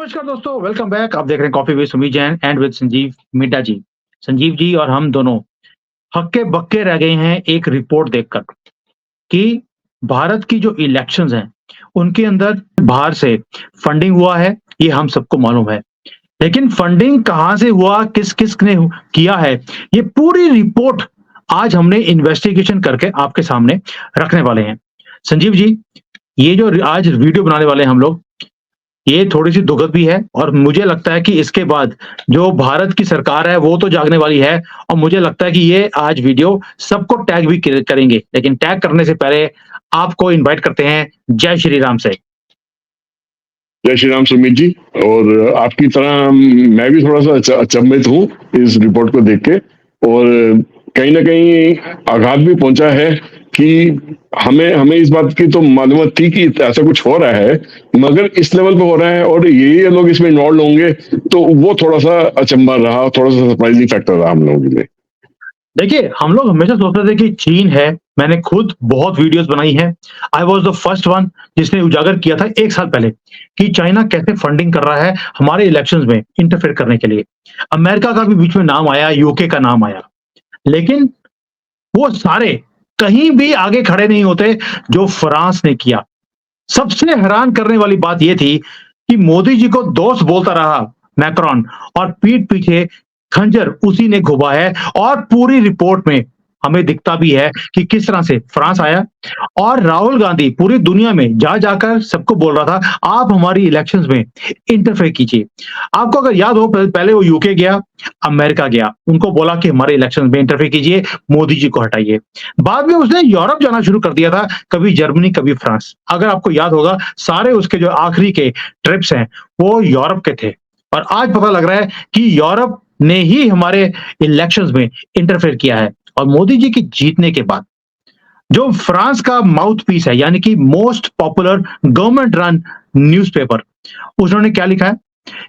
नमस्कार दोस्तों, welcome back. आप देख रहे हैं coffee with Sumeet Jain and with Sanjeev Midda ji. Sanjeev ji और हम दोनों हक्के-बक्के रह गए हैं एक रिपोर्ट देखकर कि भारत की जो इलेक्शंस हैं, उनके अंदर बाहर से फंडिंग हुआ है, ये हम सबको मालूम है। लेकिन फंडिंग कहाँ से हुआ, किस-किस ने किया है, ये पूरी रिपोर्ट आज हमने इन्वेस्टिगेशन करके आपके सामने रखने वाले हैं। संजीव जी, ये जो आज वीडियो बनाने वाले हैं हम लोग, ये थोड़ी-सी दुखद भी है और मुझे लगता है कि इसके बाद जो भारत की सरकार है वो तो जागने वाली है और मुझे लगता है कि ये आज वीडियो सबको टैग भी करेंगे। लेकिन टैग करने से पहले आपको इनवाइट करते हैं जय श्री राम से। जय श्री राम सुमित जी। और आपकी तरह मैं भी थोड़ा सा अचंभित हूँ इस रिपोर्ट को देख के। और कहीं ना कहीं आघात भी पहुंचा है कि हमें हमें इस बात की तो मालूमात थी कि ऐसा कुछ हो रहा है, मगर इस लेवल पे हो रहा है और ये लोग इसमें इन्वॉल्व होंगे, तो वो थोड़ा सा अचंभा रहा, थोड़ा सा सरप्राइजिंग फैक्टर रहा हम लोगों के लिए। देखिए, हम लोग हमेशा सोचते थे कि चीन है, मैंने खुद बहुत वीडियोज़ बनाई हैं। I was the first one जिसने उजागर किया था 1 साल पहले कि चाइना कैसे फंडिंग कर रहा है हमारे इलेक्शंस में इंटरफेयर करने के लिए। अमेरिका का भी बीच में नाम आया, यूके का नाम आया। लेकिन वो सारे कहीं भी आगे खड़े नहीं होते जो फ्रांस ने किया। सबसे हैरान करने वाली बात ये थी कि मोदी जी को दोस्त बोलता रहा मैक्रोन और पीठ पीछे खंजर उसी ने घुमा है और पूरी रिपोर्ट में हमें दिखता भी है कि किस तरह से फ्रांस आया और राहुल गांधी पूरी दुनिया में जा जाकर सबको बोल रहा था आप हमारी इलेक्शंस में इंटरफेयर कीजिए। आपको अगर याद हो पहले वो यूके गया, अमेरिका गया, उनको बोला कि हमारे इलेक्शंस में इंटरफेयर कीजिए, मोदी जी को हटाइए। बाद में उसने यूरोप जाना शुरू कर दिया था, कभी जर्मनी कभी फ्रांस। अगर आपको याद होगा सारे उसके जो आखिरी के ट्रिप्स हैं वो यूरोप के थे और आज पता लग रहा है कि यूरोप ने ही हमारे इलेक्शंस में इंटरफेयर किया है। और मोदी जी की जीतने के बाद जो फ्रांस का माउथ पीस है यानी कि most popular government run newspaper, उन्होंने क्या लिखा है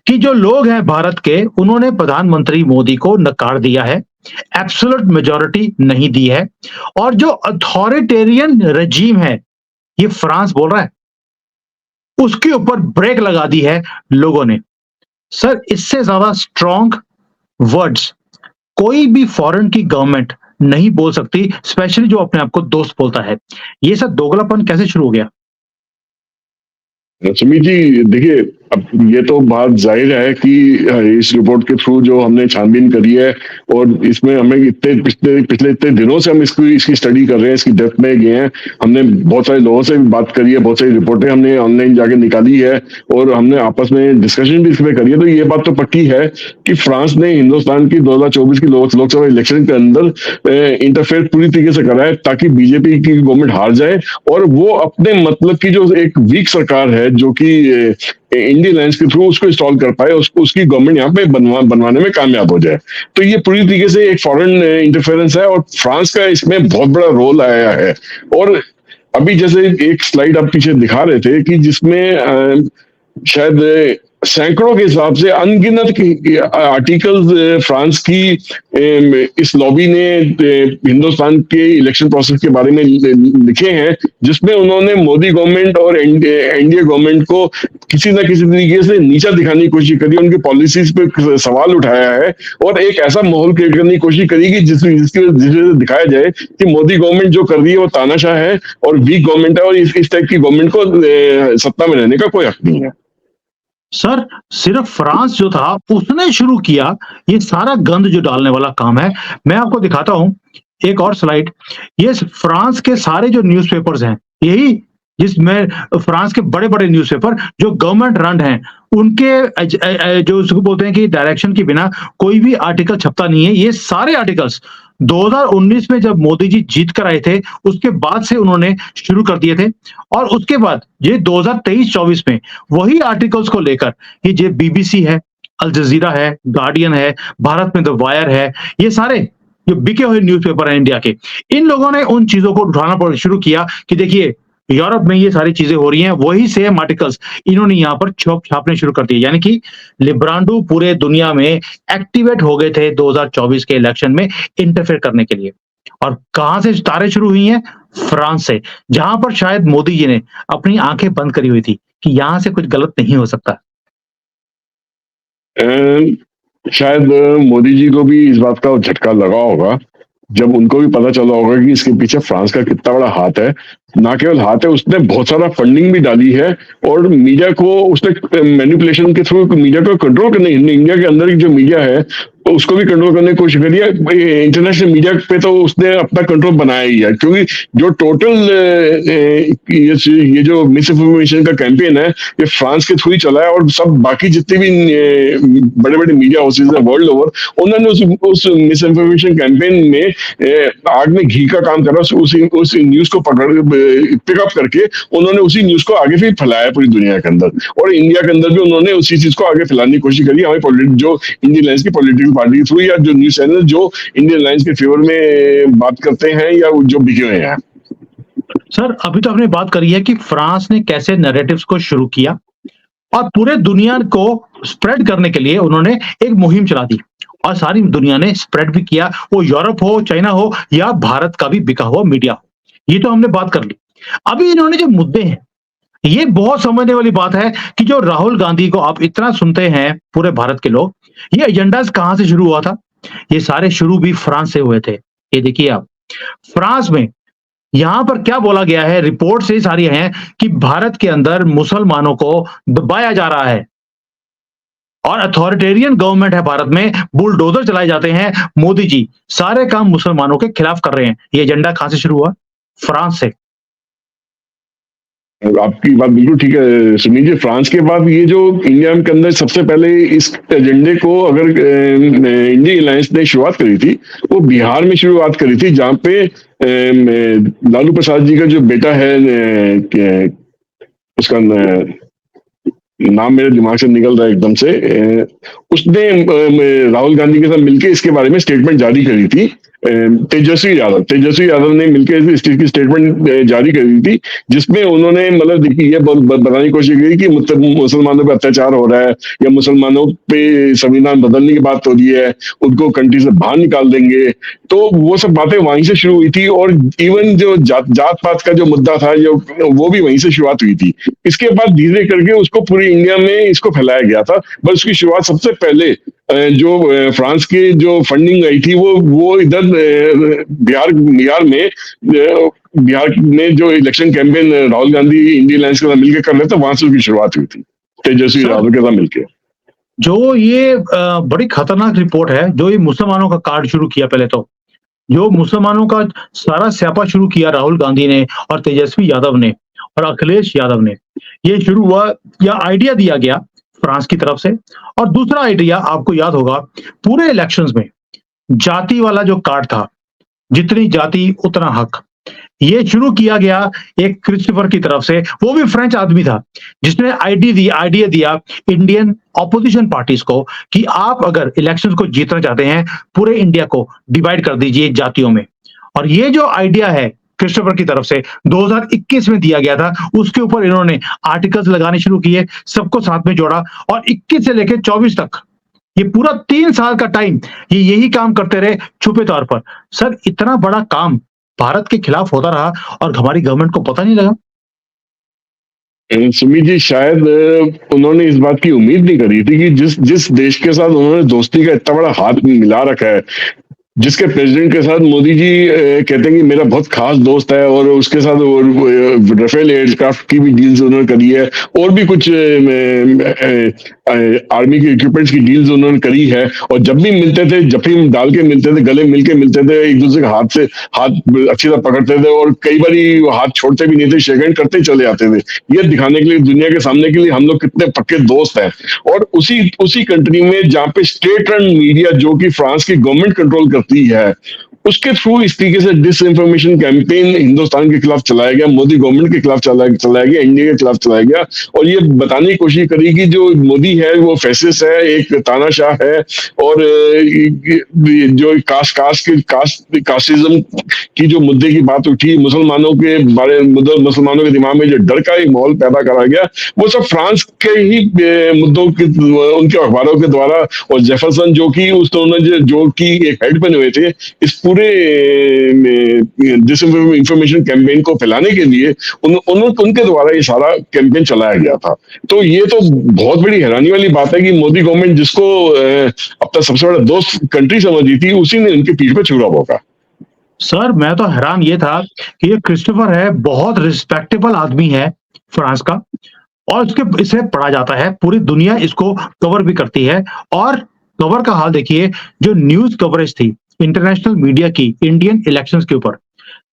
कि जो लोग हैं भारत के उन्होंने प्रधानमंत्री मोदी को नकार दिया है, एब्सोल्यूट मेजॉरिटी नहीं दी है और जो अथॉरिटेरियन रेजिम है ये फ्रांस बोल रहा है, उसके ऊपर ब्रेक लगा दी है लोगों ने। सर, इससे ज्यादा स्ट्रॉन्ग वर्ड्स कोई भी फॉरेन की गवर्नमेंट नहीं बोल सकती, स्पेशली जो अपने आप को दोस्त बोलता है। ये सब दोगलापन कैसे शुरू हो गया? सुमित जी देखिए, अब ये तो बात जाहिर है कि इस रिपोर्ट के थ्रू जो हमने छानबीन करी है और इसमें हमें इतने पिछले पिछले इतने दिनों से हम इसकी स्टडी कर रहे हैं, इसकी डेप्थ में गए हैं। हमने बहुत सारे लोगों से भी बात करी है, बहुत सारी रिपोर्टें हमने ऑनलाइन जाके निकाली है और हमने आपस में डिस्कशन भी इसमें करी है। तो ये बात तो पक्की है कि फ्रांस ने हिंदुस्तान की 2024 की लोकसभा इलेक्शन के अंदर इंटरफेयर पूरी तरीके से करा है ताकि बीजेपी की गवर्नमेंट हार जाए और वो अपने मतलब की जो एक वीक सरकार है जो कि इंडियन अलायंस के थ्रू उसको इंस्टॉल कर पाए, उसको उसकी गवर्नमेंट यहाँ पे बनवाने में कामयाब हो जाए। तो ये पूरी तरीके से एक फॉरेन इंटरफेरेंस है और फ्रांस का इसमें बहुत बड़ा रोल आया है। और अभी जैसे एक स्लाइड आप पीछे दिखा रहे थे कि जिसमें शायद सैकड़ों के हिसाब से अनगिनत आर्टिकल्स फ्रांस की इस लॉबी ने हिंदुस्तान के इलेक्शन प्रोसेस के बारे में लिखे हैं, जिसमें उन्होंने मोदी गवर्नमेंट और एनडीए गवर्नमेंट को किसी ना किसी तरीके से नीचा दिखाने की कोशिश करी, उनकी पॉलिसीज पे सवाल उठाया है और एक ऐसा माहौल क्रिएट करने की कोशिश करी कि जिससे दिखाया जाए कि मोदी गवर्नमेंट जो कर रही है वो तानाशाह है और वीक गवर्नमेंट है और इस टाइप की गवर्नमेंट को सत्ता में रहने का कोई हक नहीं है। सर, सिर्फ फ्रांस जो था उसने शुरू किया ये सारा गंद जो डालने वाला काम है। मैं आपको दिखाता हूं एक और स्लाइड। ये फ्रांस के सारे जो न्यूज़पेपर्स हैं, यही जिसमें फ्रांस के बड़े-बड़े न्यूज़पेपर जो गवर्नमेंट रन हैं, उनके जो उसको बोलते हैं कि डायरेक्शन के बिना कोई भी आर्टिकल छपता नहीं है। ये सारे आर्टिकल्स 2019 में जब मोदी जी जीत कर आए थे, उसके बाद से उन्होंने शुरू कर दिए थे और उसके बाद ये 2023-24 में वही आर्टिकल्स को लेकर ये जो बीबीसी है, अल जज़ीरा है, गार्डियन है, भारत में द वायर है, ये सारे जो बिके हुए न्यूज़पेपर हैं इंडिया के, इन लोगों ने उन चीज़ों को उठाना शुरू किया कि देखिए यूरोप में ये सारी चीज़ें हो रही हैं, वही सेम आर्टिकल्स इन्होंने यहाँ पर छापने शुरू कर दिए। यानी कि लिब्रांडो पूरे दुनिया में एक्टिवेट हो गए थे 2024 के इलेक्शन में इंटरफेयर करने के लिए। और कहाँ से तारे शुरू हुई हैं? फ्रांस से, जहाँ पर शायद मोदी जी ने अपनी आंखें बंद करी हुई थी कि यहाँ से कुछ गलत नहीं हो सकता। शायद मोदी जी को भी इस बात का झटका लगा होगा, जब उनको भी पता चला होगा कि इसके पीछे फ्रांस का कितना बड़ा हाथ है। ना केवल हाथ है, उसने बहुत सारा फंडिंग भी डाली है और मीडिया को उसने मैनिपुलेशन के थ्रू मीडिया को कंट्रोल करने, इंडिया के अंदर की जो मीडिया है तो उसको भी कंट्रोल करने की कोशिश करी है। इंटरनेशनल मीडिया पे तो उसने अपना कंट्रोल बनाया ही है, क्योंकि जो टोटल ये जो मिस इन्फॉर्मेशन का कैंपेन है ये फ्रांस के थ्रू ही चला है, और सब बाकी जितने भी बड़े बड़े मीडिया हाउसेज है वर्ल्ड ओवर, उन्होंने उस मिस इन्फॉर्मेशन कैंपेन में आग में घी का काम करा, उस न्यूज को पकड़ पिकअप करके उन्होंने उसी न्यूज को आगे फिर फैलाया पूरी दुनिया के अंदर, और इंडिया के अंदर भी उन्होंने उसी चीज को आगे फैलाने की कोशिश करी। हमारी जो इंडियन अलायंस की पॉलिटिकल पार्टी के थ्रू, या जो न्यूज चैनल जो इंडियन अलायंस के फेवर में बात करते हैं या जो बिके हुए हैं। सर, अभी तो आपने बात करी है कि फ्रांस ने कैसे नैरेटिव्स को शुरू किया और पूरे दुनिया को स्प्रेड करने के लिए उन्होंने एक मुहिम चला दी, और सारी दुनिया ने स्प्रेड भी किया, वो यूरोप हो, चाइना हो या भारत का भी बिका हुआ मीडिया हो। ये तो हमने बात कर ली। अभी इन्होंने जो मुद्दे हैं, ये बहुत समझने वाली बात है कि जो राहुल गांधी को आप इतना सुनते हैं पूरे भारत के लोग, ये एजेंडाज कहां से शुरू हुआ था? ये सारे शुरू भी फ्रांस से हुए थे। ये देखिए आप, फ्रांस में यहां पर क्या बोला गया है, रिपोर्ट से सारी हैं कि भारत के अंदर मुसलमानों को दबाया जा रहा है और अथॉरिटेरियन गवर्नमेंट है भारत में, बुलडोजर चलाए जाते हैं। मोदी जी सारे काम मुसलमानों के खिलाफ कर रहे हैं। ये एजेंडा कहां से शुरू हुआ? फ्रांस से। आपकी बात बिल्कुल ठीक है सुनील जी। फ्रांस के बाद ये जो इंडिया के अंदर सबसे पहले इस एजेंडे को अगर इंडियन अलायंस ने शुरुआत करी थी, वो बिहार में शुरुआत करी थी, जहाँ पे लालू प्रसाद जी का जो बेटा है, उसका नाम मेरे दिमाग से निकल रहा है एकदम से, उसने राहुल गांधी के साथ मिलकर इसके बारे में स्टेटमेंट जारी करी थी। तेजस्वी यादव ने मिलकर इस चीज की स्टेटमेंट जारी करी थी, जिसमें उन्होंने मतलब ये बताने की कोशिश की कि मुसलमानों पे अत्याचार हो रहा है, या मुसलमानों पे संविधान बदलने की बात हो रही है, उनको कंट्री से बाहर निकाल देंगे। तो वो सब बातें वहीं से शुरू हुई थी, और इवन जो जात पात का जो मुद्दा था, जो वो भी वहीं से शुरुआत हुई थी। इसके बाद धीरे करके उसको पूरी इंडिया में इसको फैलाया गया था। बस उसकी शुरुआत सबसे पहले जो फ्रांस की जो फंडिंग आई थी, वो इधर बिहार में जो election campaign Rahul Gandhi Indian alliance के साथ मिलकर कर रहे थे, वहां से उसकी शुरुआत हुई थी, तेजस्वी यादव के साथ मिलकर। जो ये बड़ी खतरनाक रिपोर्ट है, जो ये मुसलमानों का कार्ड शुरू किया, पहले तो जो मुसलमानों का सारा स्यापा शुरू किया राहुल गांधी ने और तेजस्वी यादव ने और अखिलेश यादव ने, ये शुरू हुआ या आइडिया दिया गया फ्रांस की तरफ से। और दूसरा आइडिया आपको याद होगा, पूरे इलेक्शंस में जाति वाला जो कार्ड था, जितनी जाति उतना हक, ये शुरू किया गया एक क्रिस्टोफर की तरफ से। वो भी फ्रेंच आदमी था, जिसने आइडिया दिया इंडियन ऑपोजिशन पार्टीज को कि आप अगर इलेक्शंस को जीतना चाहते हैं, पूरे इंडिया को डिवाइड कर दीजिए जातियों में। और ये जो आइडिया है क्रिस्टोफर की तरफ से 2021 में दिया गया था, उसके ऊपर इन्होंने आर्टिकल्स लगाने शुरू किए, सबको साथ में जोड़ा, और 21 से लेकर 24 तक ये पूरा 3 साल का टाइम ये यही काम करते रहे छुपे तौर पर। सर, इतना बड़ा काम भारत के खिलाफ होता रहा और हमारी गवर्नमेंट को पता नहीं लगा। सुमित जी, शायद उन्होंने इस बात की उम्मीद नहीं करी थी कि जिस देश के साथ उन्होंने दोस्ती का इतना बड़ा हाथ मिला रखा है, जिसके प्रेसिडेंट के साथ मोदी जी कहते हैं कि मेरा बहुत खास दोस्त है, और उसके साथ राफेल एयरक्राफ्ट की भी डील्स उन्होंने करी है, और भी कुछ आर्मी के इक्विपमेंट्स की डील्स उन्होंने करी है। और जब भी मिलते थे, जफी डाल के मिलते थे, गले मिल के मिलते थे, एक दूसरे के हाथ अच्छी तरह पकड़ते थे, और कई बार हाथ छोड़ते भी नहीं थे, शेक हैंड करते चले जाते थे, ये दिखाने के लिए दुनिया के सामने के लिए हम लोग कितने पक्के दोस्त हैं। और उसी कंट्री में जहाँ पे स्टेट रन मीडिया, जो कि फ्रांस की गवर्नमेंट कंट्रोल करती है, उसके थ्रू इस तरीके से डिसइंफॉर्मेशन कैंपेन हिंदुस्तान के खिलाफ चलाया गया, मोदी गवर्नमेंट के खिलाफ चलाया गया, इंडिया के खिलाफ चलाया गया, और ये बताने की कोशिश करी कि जो मोदी है वो फैसिस्ट है, एक तानाशाह है, और जो कास्टिज्म की जो मुद्दे की बात उठी, मुसलमानों के बारे में, मुसलमानों के दिमाग में जो डर का एक माहौल पैदा करा गया, वो सब फ्रांस के ही मुद्दों के, उनके अखबारों के द्वारा, और जेफरसन जो कि जो कि एक हेड बने हुए थे इस पूरे डिस इंफॉर्मेशन कैंपेन को फैलाने के लिए उनके द्वारा ये सारा कैंपेन चलाया गया था। तो ये तो बहुत बड़ी हैरानी वाली बात है कि मोदी गवर्नमेंट जिसको अपना सबसे बड़ा दोस्त कंट्री समझी थी, उसी ने उनकी पीठ पे छुरा भोंका। सर मैं तो हैरान ये था कि ये क्रिस्टोफर है, बहुत रिस्पेक्टेबल आदमी है फ्रांस का, और उसके इसे पढ़ा जाता है, पूरी दुनिया इसको कवर भी करती है। और कवर का हाल देखिए, जो न्यूज़ कवरेज थी इंटरनेशनल मीडिया की इंडियन इलेक्शंस के ऊपर,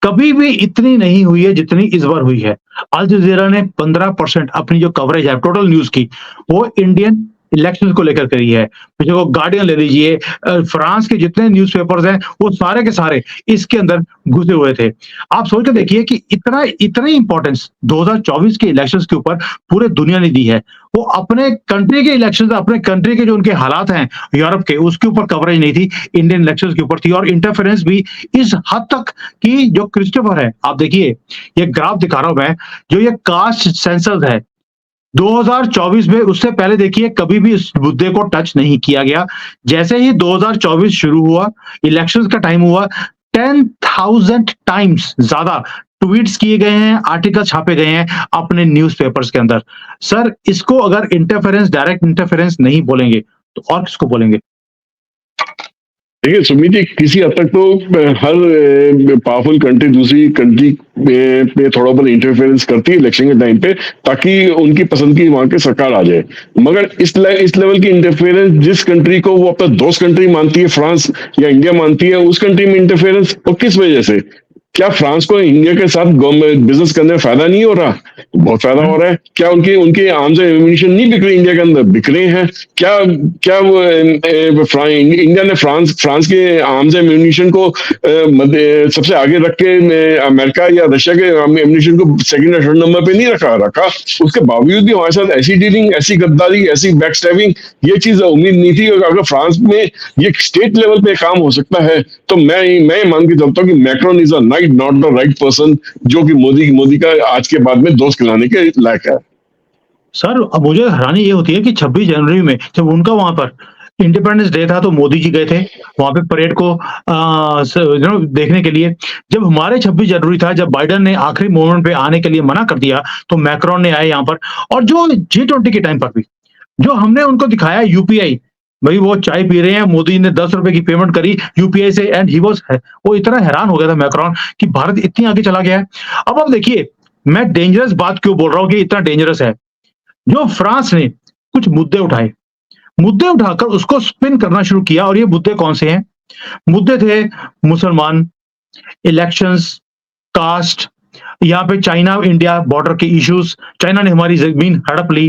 कभी भी इतनी नहीं हुई है जितनी इस बार हुई है। अल जज़ीरा ने 15% अपनी जो कवरेज है टोटल न्यूज़ की, वो इंडियन इलेक्शंस को लेकर करी है। पीछे वो गार्डियन ले लीजिए, फ्रांस के जितने न्यूज़पेपर्स हैं, वो सारे के सारे इसके अंदर घुसे हुए थे। आप सोच के देखिए कि इतना इतनी इंपॉर्टेंस 2024 के इलेक्शंस के ऊपर पूरे दुनिया ने दी है। वो अपने कंट्री के इलेक्शंस, अपने कंट्री के जो उनके हालात हैं यूरोप के, उसके ऊपर कवरेज नहीं थी, इंडियन इलेक्शंस के ऊपर थी। और इंटरफेरेंस भी इस हद तक कि जो क्रिस्टोफर है, आप देखिए ये ग्राफ दिखा रहा हूं मैं, जो ये कास्ट सेंसस है 2024 में, उससे पहले देखिए कभी भी इस मुद्दे को टच नहीं किया गया। जैसे ही 2024 शुरू हुआ, इलेक्शंस का टाइम हुआ, 10,000 टाइम्स ज्यादा ट्वीट्स किए गए हैं, आर्टिकल छापे गए हैं अपने न्यूज़पेपर्स के अंदर। सर इसको अगर इंटरफेरेंस, डायरेक्ट इंटरफेरेंस नहीं बोलेंगे तो और किसको बोलेंगे? देखिए सुमित जी, किसी हद तक तो हर पावरफुल कंट्री दूसरी कंट्री पे थोड़ा बहुत इंटरफेरेंस करती है इलेक्शन के टाइम पे, ताकि उनकी पसंद की वहां की सरकार आ जाए। मगर इस लेवल की इंटरफेरेंस जिस कंट्री को वो अपना दोस्त कंट्री मानती है, फ्रांस या इंडिया मानती है, उस कंट्री में इंटरफेरेंस, और किस वजह से? क्या फ्रांस को इंडिया के साथ बिजनेस करने में फायदा नहीं हो रहा? बहुत फायदा हो रहा है। क्या उनके उनके आर्म्स एंड एम्यूनिशन नहीं बिक रहे इंडिया के अंदर? बिक रहे हैं। क्या क्या वो इंडिया ने फ्रांस के आर्म्स एंड एम्यूनिशन को सबसे आगे रख के अमेरिका या रशिया के एम्यूनिशन को सेकंड या थर्ड नंबर पे नहीं रखा? उसके बावजूद भी हमारे साथ ऐसी डीलिंग, ऐसी गद्दारी, ऐसी बैकस्टैबिंग, ये चीज उम्मीद नहीं थी। अगर फ्रांस में ये स्टेट लेवल पे काम हो सकता है, तो मैं मान के चलता हूँ कि Macron is not the right person जो कि मोदी का आज के बाद में दोस्त खिलाने के लायक है। सर अब मुझे हैरानी ये होती है कि 26 जनवरी में जब उनका वहां पर इंडिपेंडेंस डे था, तो मोदी जी गए थे वहां पे परेड को देखने के लिए। जब हमारे 26 जनवरी था, जब बाइडेन ने आखिरी मोमेंट पे आने के लिए मना कर दिया, तो मैक्रोन ने आए यहाँ पर। और जो G20 के टाइम पर भी जो हमने उनको दिखाया यूपीआई, भाई वो चाय पी रहे हैं, मोदी ने 10 रुपए की पेमेंट करी यूपीआई से, एंड ही वाज, वो इतना हैरान हो गया था मैक्रोन कि भारत इतनी आगे चला गया है। अब देखिए, मैं डेंजरस बात क्यों बोल रहा हूँ कि इतना डेंजरस है, जो फ्रांस ने कुछ मुद्दे उठाए, मुद्दे उठाकर उसको स्पिन करना शुरू किया। और ये मुद्दे कौन से हैं? मुद्दे थे मुसलमान, इलेक्शंस, कास्ट, यहाँ पे चाइना इंडिया बॉर्डर के इश्यूज, चाइना ने हमारी जमीन हड़प ली,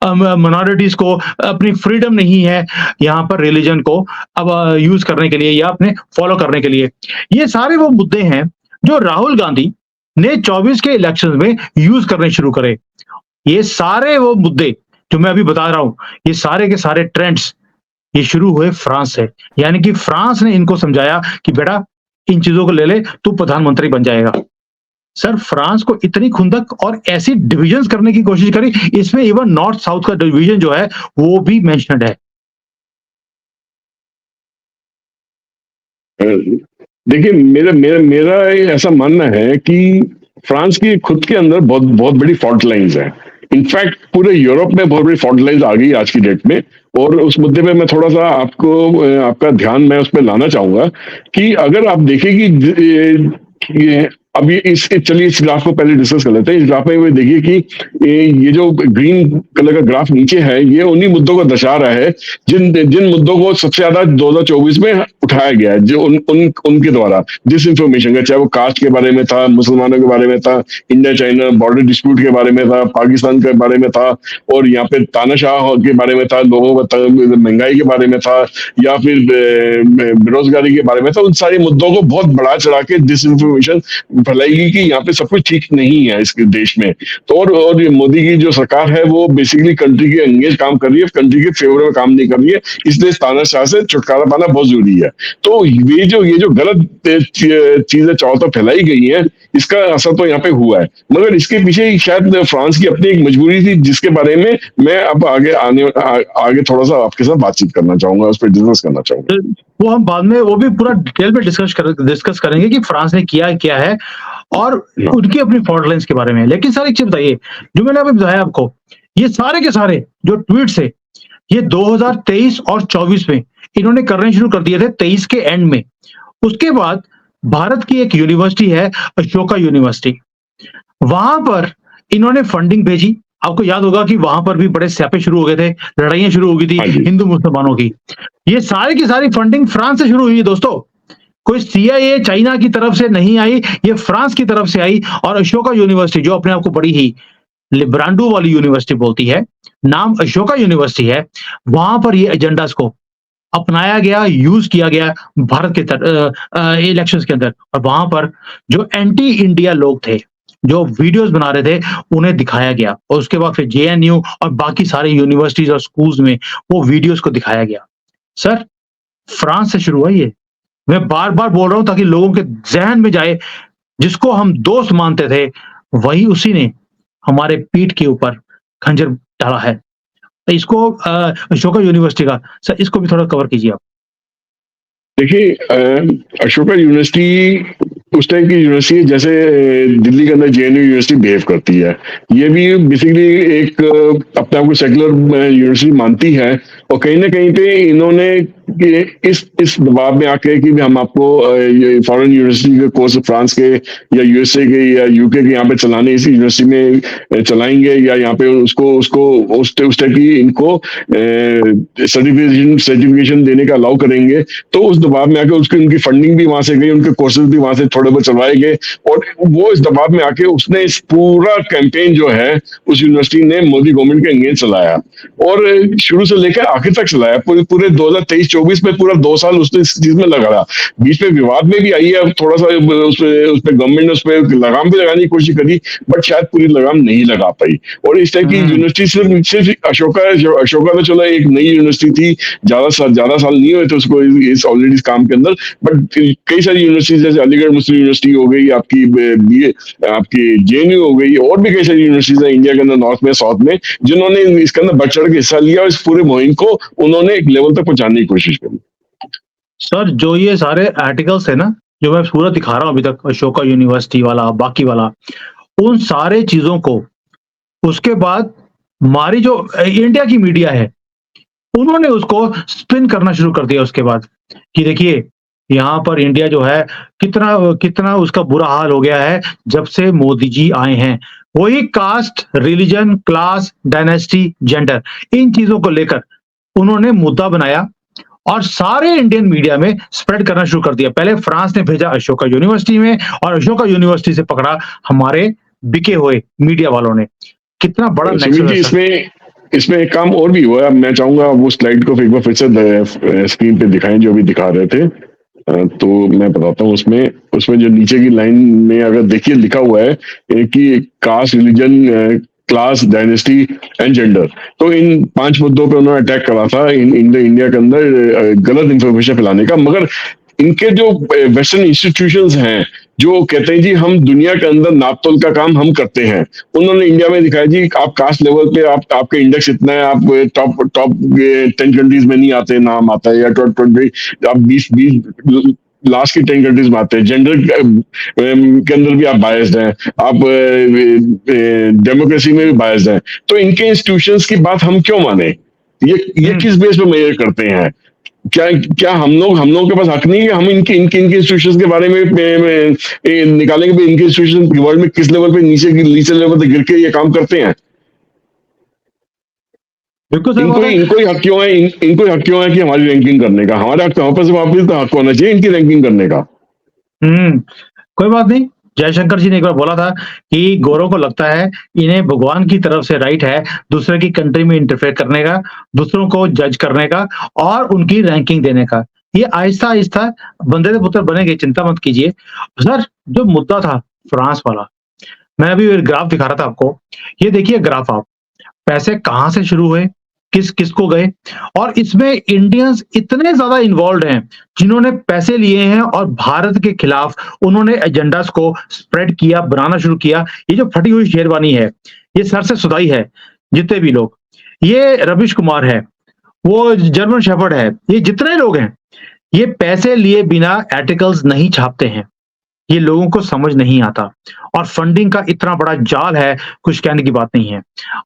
माइनॉरिटीज को अपनी फ्रीडम नहीं है यहाँ पर रिलीजन को अब यूज करने के लिए या अपने फॉलो करने के लिए। ये सारे वो मुद्दे हैं जो राहुल गांधी ने 24 के इलेक्शन में यूज करने शुरू करे। ये सारे वो मुद्दे जो मैं अभी बता रहा हूं, ये सारे के सारे ट्रेंड्स ये शुरू हुए फ्रांस से। यानी कि फ्रांस ने इनको समझाया कि बेटा इन चीजों को ले ले, तू प्रधानमंत्री बन जाएगा। सर फ्रांस को इतनी खुंदक और ऐसी डिविजन्स करने की कोशिश करी, इसमें इवन नॉर्थ साउथ का डिवीजन जो है वो भी मेंशन्ड है। देखिए मेरा ऐसा मानना है कि फ्रांस की खुद के अंदर बहुत बहुत बड़ी फॉल्ट लाइंस हैं। इनफैक्ट पूरे यूरोप में बहुत बड़ी फॉल्ट लाइंस आ गई आज की डेट में। और उस मुद्दे पे मैं थोड़ा सा आपका ध्यान मैं उस पर लाना चाहूंगा कि अगर आप देखें कि अब चलिए इस ग्राफ को पहले डिस्कस कर लेते हैं। इस ग्राफ में वो देखिए कि ये जो ग्रीन कलर का ग्राफ नीचे है, ये उन्हीं मुद्दों को दर्शा रहा है जिन मुद्दों को सबसे ज्यादा 2024 में उठाया गया है, जो उनके द्वारा डिस इंफॉर्मेशन का, चाहे वो कास्ट के बारे में था, मुसलमानों के बारे में था, इंडिया चाइना बॉर्डर डिस्प्यूट के बारे में था, पाकिस्तान के बारे में था, और यहाँ पे तानाशाह के बारे में था, लोगों का महंगाई के बारे में था, या फिर बेरोजगारी के बारे में था। उन सारे मुद्दों को बहुत बढ़ा चढ़ा के डिस इंफॉर्मेशन फैलाएगी कि यहाँ पे सब कुछ ठीक नहीं है इस देश में। तो और ये मोदी की जो सरकार है वो बेसिकली कंट्री के एंगेज काम कर रही है, कंट्री के फेवर में काम नहीं कर रही है। इसलिए तानाशाह से छुटकारा पाना बहुत जरूरी है। तो ये जो गलत चीजें चारों तरफ फैलाई गई हैं, इसका असर तो यहाँ पे हुआ है। मगर इसके पीछे शायद फ्रांस की अपनी एक मजबूरी थी, जिसके बारे में मैं अब आगे थोड़ा सा आपके साथ बातचीत करना चाहूंगा, उस पर डिस्कस करना चाहूंगा। वो हम बाद में वो भी पूरा डिटेल में डिस्कस करेंगे कि फ्रांस ने किया क्या है और उनकी अपनी फॉल्ट लाइन्स के बारे में। लेकिन सर एक चीज़ बताइए, जो मैंने अभी बताया आपको, ये सारे के सारे जो ट्वीट्स है, ये 2023 और 24 में इन्होंने करने शुरू कर दिए थे, 23 के एंड में। उसके बाद भारत की एक यूनिवर्सिटी है, अशोका यूनिवर्सिटी, वहां पर इन्होंने फंडिंग भेजी। आपको याद होगा कि वहां पर भी बड़े स्यापे शुरू हो गए थे, लड़ाइयां शुरू हो गई थी हाँ जी। हिंदू मुसलमानों की। ये सारी की सारी फंडिंग फ्रांस से शुरू हुई है दोस्तों। कोई सीआईए चाइना की तरफ से नहीं आई, ये फ्रांस की तरफ से आई। और अशोका यूनिवर्सिटी जो अपने आप को बड़ी ही लिब्रांडो वाली यूनिवर्सिटी बोलती है, नाम अशोका यूनिवर्सिटी है, वहां पर ये एजेंडास को अपनाया गया, यूज किया गया भारत के इलेक्शंस के अंदर। और वहां पर जो एंटी इंडिया लोग थे, जो वीडियोस बना रहे थे, उन्हें दिखाया गया। और उसके बाद फिर जेएनयू और बाकी सारे यूनिवर्सिटीज और स्कूल्स में वो वीडियोस को दिखाया गया। सर, फ्रांस से शुरू हुआ ये। मैं बार-बार बोल रहा हूं ताकि लोगों के ज़हन में जाए, जिसको हम दोस्त मानते थे, वही उसी ने हमारे पीठ के ऊपर खंजर डाला है। इसको अशोका यूनिवर्सिटी का सर, इसको भी थोड़ा कवर कीजिए आप। देखिए अशोका यूनिवर्सिटी उस टाइप की यूनिवर्सिटी है जैसे दिल्ली के अंदर जेएनयू यूनिवर्सिटी बिहेव करती है। ये भी बेसिकली एक अपने आप को सेकुलर यूनिवर्सिटी मानती है और कहीं ना कहीं पे इन्होंने इस दबाव में आके कि हम आपको फॉरेन यूनिवर्सिटी के कोर्स फ्रांस के या यूएसए के या यूके के यहाँ पे चलाने इस यूनिवर्सिटी में चलाएंगे या यहाँ पे उसको उसको उस टाइप की इनको सर्टिफिकेशन देने का अलाउ करेंगे। तो उस दबाव में आके उसकी उनकी फंडिंग भी वहां से गई, उनके कोर्सेज भी वहां से थोड़े बहुत चलवाए गए और वो इस दबाव में आके उसने इस पूरा कैंपेन जो है उस यूनिवर्सिटी ने मोदी गवर्नमेंट के अगेंस्ट चलाया और शुरू से लेकर आखिर तक चलाया। पूरे 2023-24 में पूरा 2 साल उसने इस चीज में लगा रहा। बीच में विवाद में भी आई है, थोड़ा सा उस पे गवर्नमेंट ने उस पर लगाम भी लगाने की कोशिश करी बट शायद पूरी लगाम नहीं लगा पाई। और इस टाइप की यूनिवर्सिटी सिर्फ अशोका तो चलो एक नई यूनिवर्सिटी थी, ज्यादा साल नहीं हुए थे उसको इस ऑलरेडी इस काम के अंदर, बट कई सारी यूनिवर्सिटी जैसे अलीगढ़ मुस्लिम यूनिवर्सिटी हो गई, आपकी जेएनयू हो गई और भी कई सारी यूनिवर्सिटीज है इंडिया के अंदर, नॉर्थ में साउथ में, जिन्होंने इसके अंदर बढ़ चढ़ के हिस्सा लिया और इस पूरे मुहिम को उन्होंने एक लेवल तक पहुंचाने की कोशिश करी। सर, जो ये सारे आर्टिकल्स है ना, जो मैं पूरा दिखा रहा हूं अभी तक, अशोका यूनिवर्सिटी वाला, बाकी वाला, उन सारे चीजों को उसके बाद हमारी जो इंडिया की मीडिया है, उन्होंने उसको स्पिन करना शुरू कर दिया उसके बाद कि देखिए यहाँ पर इंडिया जो है कितना उसका बुरा हाल हो गया है जब से मोदी जी आए हैं। वही caste, religion, class, dynasty, gender, इन चीजों को लेकर उन्होंने मुद्दा बनाया और सारे इंडियन मीडिया में स्प्रेड करना शुरू कर दिया। पहले फ्रांस ने भेजा अशोका यूनिवर्सिटी में और अशोका यूनिवर्सिटी से पकड़ा हमारे बिके हुए मीडिया वालों ने। कितना बड़ा इसमें एक काम और भी हुआ है। मैं चाहूंगा वो स्लाइड को एक बार फिर से स्क्रीन पे दिखाएं जो भी दिखा रहे थे। तो मैं बताता हूँ उसमें जो नीचे की लाइन में अगर देखिए लिखा हुआ है कि caste, religion, class, dynasty and gender, तो इन 5 मुद्दों पे उन्होंने अटैक करा था इंडिया के अंदर गलत इंफॉर्मेशन फैलाने का। मगर इनके जो वेस्टर्न इंस्टीट्यूशंस हैं जो कहते हैं जी हम दुनिया के अंदर नापतोल का काम हम करते हैं, उन्होंने इंडिया में दिखाया जी आप कास्ट लेवल पे आपके इंडेक्स इतना है, आप टॉप 10 कंट्रीज में नहीं आते, नाम आता है, या टॉप 20 आप 20 लास्ट की 10 कंट्रीज में आते हैं। जेंडर के अंदर भी आप बायस्ड हैं, आप डेमोक्रेसी में भी बायस्ड हैं। तो इनके इंस्टीट्यूशंस की बात हम क्यों माने? ये किस बेस पे मेजर करते हैं? क्या हम लोग के पास हक नहीं है? हम इनके इंस्टीट्यूशंस के बारे में निकालेंगे इनके इंस्टीट्यूशन वर्ल्ड में किस लेवल पे नीचे लेवल पे गिर के ये काम करते हैं। इनको ही हक क्यों है कि हमारी रैंकिंग करने का? हमारे पास वापस तो हक होना चाहिए इनकी रैंकिंग करने का। कोई बात नहीं। जयशंकर जी ने एक बार बोला था कि गोरों को लगता है इन्हें भगवान की तरफ से राइट है दूसरे की कंट्री में इंटरफेयर करने का, दूसरों को जज करने का और उनकी रैंकिंग देने का। ये आहिस्ता आहिस्ता बंदे के पुत्र बनेंगे, चिंता मत कीजिए। सर, जो मुद्दा था फ्रांस वाला, मैं अभी ग्राफ दिखा रहा था आपको। ये देखिए ग्राफ आप, पैसे कहां से शुरू हुए, किसको गए, और इसमें इंडियंस इतने ज्यादा इन्वॉल्व हैं जिन्होंने पैसे लिए हैं और भारत के खिलाफ उन्होंने एजेंडास को स्प्रेड किया, बनाना शुरू किया। ये जो फटी हुई शेरवानी है, ये सर से सुधाई है जितने भी लोग, ये रविश कुमार है, वो जर्मन शेफर्ड है, ये जितने लोग हैं, ये पैसे लिए बिना आर्टिकल्स नहीं छापते हैं। ये लोगों को समझ नहीं आता और फंडिंग का इतना बड़ा जाल है, कुछ कहने की बात नहीं है।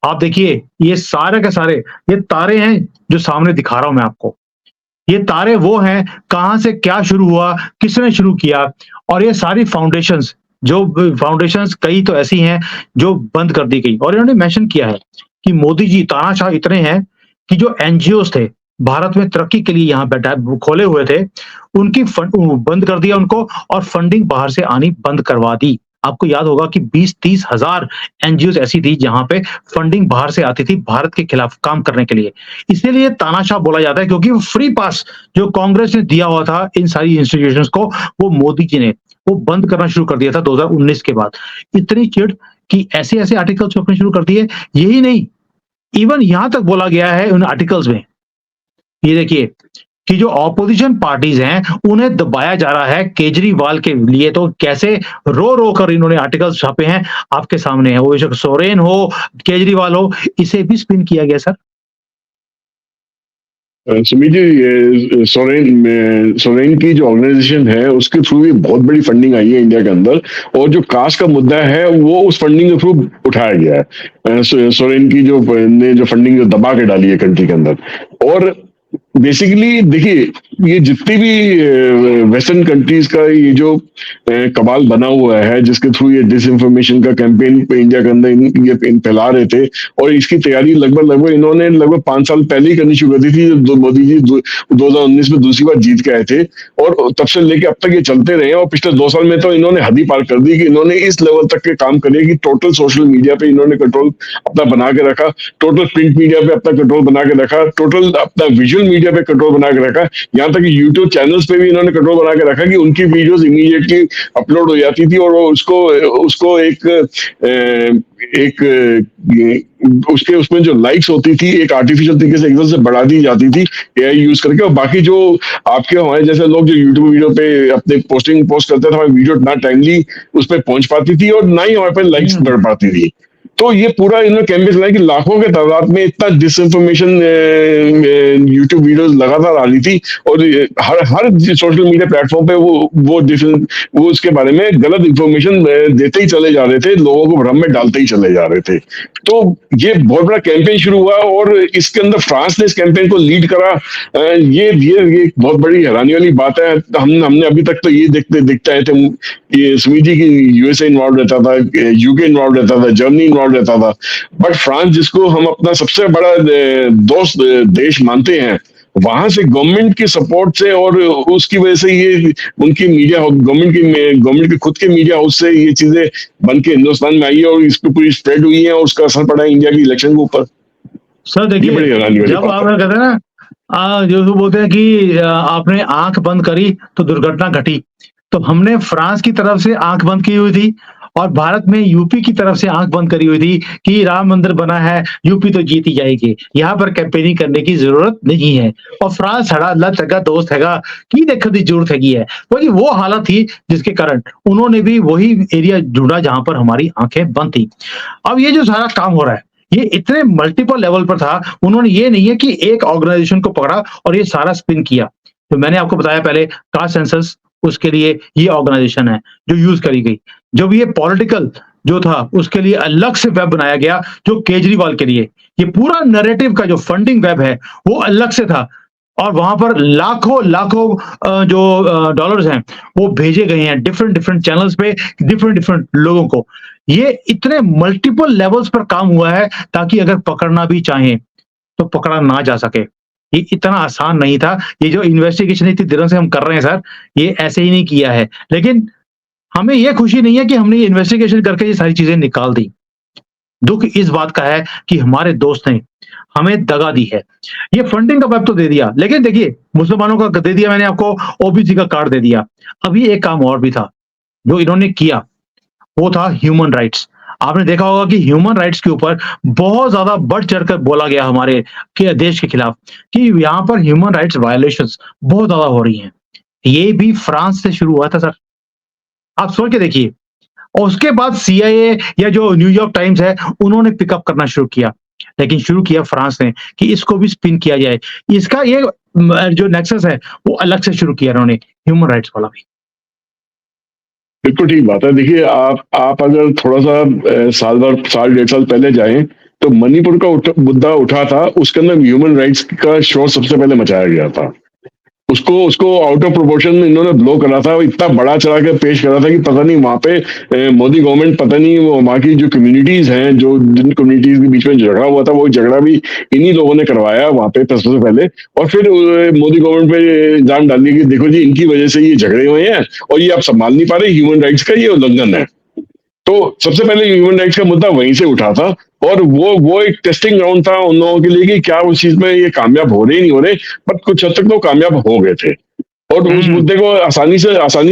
आप देखिए, ये सारे के सारे ये तारे हैं जो सामने दिखा रहा हूँ मैं आपको। ये तारे वो हैं, कहाँ से क्या शुरू हुआ, किसने शुरू किया और ये सारी फाउंडेशंस जो फाउंडेशंस कई तो ऐसी हैं जो बंद कर दी गई और इन्होंने मेंशन किया है कि मोदी जी तानाशाह इतने हैं कि जो एनजीओस थे, भारत में तरक्की के लिए यहाँ बैठा खोले हुए थे, उनकी फंड बंद कर दिया उनको और फंडिंग बाहर से आनी बंद करवा दी। आपको याद होगा कि 20-30 हज़ार एनजीओस ऐसी थी जहाँ पे फंडिंग बाहर से आती थी भारत के खिलाफ काम करने के लिए। इसीलिए तानाशाह बोला जाता है क्योंकि वो फ्री पास जो कांग्रेस ने दिया हुआ था इन सारी इंस्टीट्यूशंस को, वो मोदी जी ने वो बंद करना शुरू कर दिया था 2019 के बाद। इतनी चिढ़ कि ऐसे-ऐसे आर्टिकल्स छपने शुरू कर दिए। यही नहीं, इवन यहाँ तक बोला गया है उन आर्टिकल्स में, ये देखिए कि जो ऑपोजिशन पार्टीज हैं उन्हें दबाया जा रहा है केजरीवाल के लिए। तो कैसे रो रो कर इन्होंने आर्टिकल्स छापे हैं आपके सामने है। वो बेशक सोरेन हो, केजरीवाल हो, इसे भी स्पिन किया गया सर। सुमित जी, ये सोरेन की जो ऑर्गेनाइजेशन है उसके थ्रू भी बहुत बड़ी फंडिंग आई है इंडिया के अंदर, और जो कास्ट का मुद्दा है वो उस फंडिंग के थ्रू उठाया गया है। सोरेन की जो फंडिंग जो दबा के डाली है कंट्री के अंदर। और बेसिकली देखिए, ये जितनी भी वेस्टर्न कंट्रीज का ये जो कबाल बना हुआ है जिसके थ्रू ये डिसइंफॉर्मेशन का कैंपेन पे इंडिया के अंदर ये फैला रहे थे, और इसकी तैयारी लगभग इन्होंने लगभग 5 साल पहले ही करनी शुरू कर दी थी जब मोदी जी 2019 में दूसरी बार जीत के आए थे, और तब से लेके अब तक ये चलते रहे हैं। और पिछले 2 साल में तो इन्होंने हद ही पार कर दी कि इन्होंने इस लेवल तक के काम करे कि टोटल सोशल मीडिया पे इन्होंने कंट्रोल अपना बना के रखा, टोटल प्रिंट मीडिया पे अपना कंट्रोल बना के रखा, टोटल अपना विजुअल मीडिया पे कंट्रोल बना के रखा, यहाँ तक कि यूट्यूब चैनल्स पे भी इन्होंने कंट्रोल बना के रखा कि उनकी वीडियोस इमीडिएटली अपलोड हो जाती थी और वो उसको एक उसके उसमें जो लाइक्स होती थी एक आर्टिफिशियल तरीके से एकदम से बढ़ा दी जाती थी एआई यूज करके। और बाकी जो आपके हमारे जैसे लोग जो यूट्यूब वीडियो पे अपने पोस्ट करते थे, हमारी वीडियो ना टाइमली उस पर पहुंच पाती थी और ना ही हमारे पे लाइक्स बढ़ पाती थी। तो ये पूरा इन्होंने कैंपेन चलाया कि लाखों के तादाद में इतना डिसइंफॉर्मेशन यूट्यूब वीडियोस लगातार आ रही थी, और हर सोशल मीडिया प्लेटफॉर्म पे वो उसके बारे में गलत इंफॉर्मेशन देते ही चले जा रहे थे, लोगों को भ्रम में डालते ही चले जा रहे थे। तो ये बहुत बड़ा कैंपेन शुरू हुआ और इसके अंदर फ्रांस ने इस कैंपेन को लीड करा। ये एक बहुत बड़ी हैरानी वाली बात है। हमने अभी तक तो ये देखते आए थे, ये सुमित जी की यूएसए इन्वॉल्व रहता था, यूके इन्वॉल्व रहता था, जर्मनी इन्वॉल्व रहता था, बट फ्रांस जिसको हम अपना सबसे बड़ा दोस्त देश मानते हैं, वहां से गवर्नमेंट की सपोर्ट से और उसकी वजह से ये उनकी गवर्नमेंट के खुद के मीडिया हाउस से ये चीजें बन के हिंदुस्तान में आई है और इस पे पूरी स्प्रेड हुई है और उसका असर पड़ा है इंडिया की इलेक्शन के ऊपर। सर देखिए, जब आप कहते हैं ना जो बोलते हैं कि आपने आंख बंद करी तो दुर्घटना घटी, तो हमने फ्रांस की तरफ से आंख बंद की हुई थी और भारत में यूपी की तरफ से आंख बंद करी हुई थी कि राम मंदिर बना है, यूपी तो जीत ही जाएगी, यहाँ पर कैंपेनिंग करने की जरूरत नहीं है। और फ्रांस हड़ा अल्लाह चंगा दोस्त हैगा की देखने की जरूरत हैगी है, क्योंकि वो हालत थी जिसके कारण उन्होंने भी वही एरिया ढूंढा जहां पर हमारी आंखें बंद थी। अब ये जो सारा काम हो रहा है ये इतने मल्टीपल लेवल पर था, उन्होंने ये नहीं है कि एक ऑर्गेनाइजेशन को पकड़ा और ये सारा स्पिन किया। तो मैंने आपको बताया पहले कास्ट सेंसस, उसके लिए ये ऑर्गेनाइजेशन है जो यूज करी गई। जब ये पॉलिटिकल जो था उसके लिए अलग से वेब बनाया गया जो केजरीवाल के लिए, ये पूरा नैरेटिव का जो फंडिंग वेब है वो अलग से था और वहां पर लाखों लाखों जो डॉलर्स हैं वो भेजे गए हैं डिफरेंट डिफरेंट चैनल्स पे डिफरेंट लोगों को। ये इतने मल्टीपल लेवल्स पर काम हुआ है ताकि अगर पकड़ना भी चाहें तो पकड़ा ना जा सके। ये इतना आसान नहीं था। ये जो इन्वेस्टिगेशन इतनी दिनों से हम कर रहे हैं सर, ये ऐसे ही नहीं किया है। लेकिन हमें ये खुशी नहीं है कि हमने ये इन्वेस्टिगेशन करके ये सारी चीजें निकाल दी। दुख इस बात का है कि हमारे दोस्त ने हमें दगा दी है। ये फंडिंग का वेब तो दे दिया, लेकिन देखिए मुसलमानों का दे दिया मैंने आपको, ओबीसी का कार्ड दे दिया। अभी एक काम और भी था जो इन्होंने किया, वो था ह्यूमन राइट्स। आपने देखा होगा कि ह्यूमन राइट्स के ऊपर बहुत ज्यादा बढ़ चढ़कर बोला गया हमारे के देश के खिलाफ कि यहाँ पर ह्यूमन राइट्स वायलेशंस बहुत ज्यादा हो रही हैं। ये भी फ्रांस से शुरू हुआ था सर, आप सोच के देखिए। और उसके बाद सीआईए या जो न्यूयॉर्क टाइम्स है उन्होंने पिकअप करना शुरू किया लेकिन शुरू किया फ्रांस ने कि इसको भी स्पिन किया जाए। इसका ये जो नेक्सस है वो अलग से शुरू किया इन्होंने, ह्यूमन राइट्स वाला भी। बिल्कुल ठीक बात है। देखिए आप अगर थोड़ा-सा साल भर साल डेढ़ साल पहले जाएँ, तो मणिपुर का मुद्दा उठा था, उसके अंदर ह्यूमन राइट्स का शोर सबसे पहले मचाया गया था। उसको उसको आउट ऑफ प्रोपोर्शन इन्होंने ब्लो करा था, इतना बड़ा चढ़ा के पेश करा था कि पता नहीं वहाँ पे मोदी गवर्नमेंट पता नहीं वो वहाँ की जो कम्युनिटीज़ हैं, जो जिन कम्युनिटीज़ के बीच में झगड़ा हुआ था, वो झगड़ा भी इन्हीं लोगों ने करवाया वहाँ पे सबसे पहले। और फिर मोदी गवर्नमेंट पे इल्ज़ाम डाल दिया कि देखो जी इनकी वजह से ये झगड़े हुए हैं और ये आप संभाल नहीं पा रहे, ह्यूमन राइट्स का ये उल्लंघन है। तो सबसे पहले ह्यूमन राइट्स का मुद्दा वहीं से उठा था और वो एक टेस्टिंग ग्राउंड था उन लोगों के लिए कि क्या उस चीज में ये कामयाब हो रहे नहीं हो रहे, बट कुछ हद तक तो कामयाब हो गए थे और उस मुद्दे को आसानी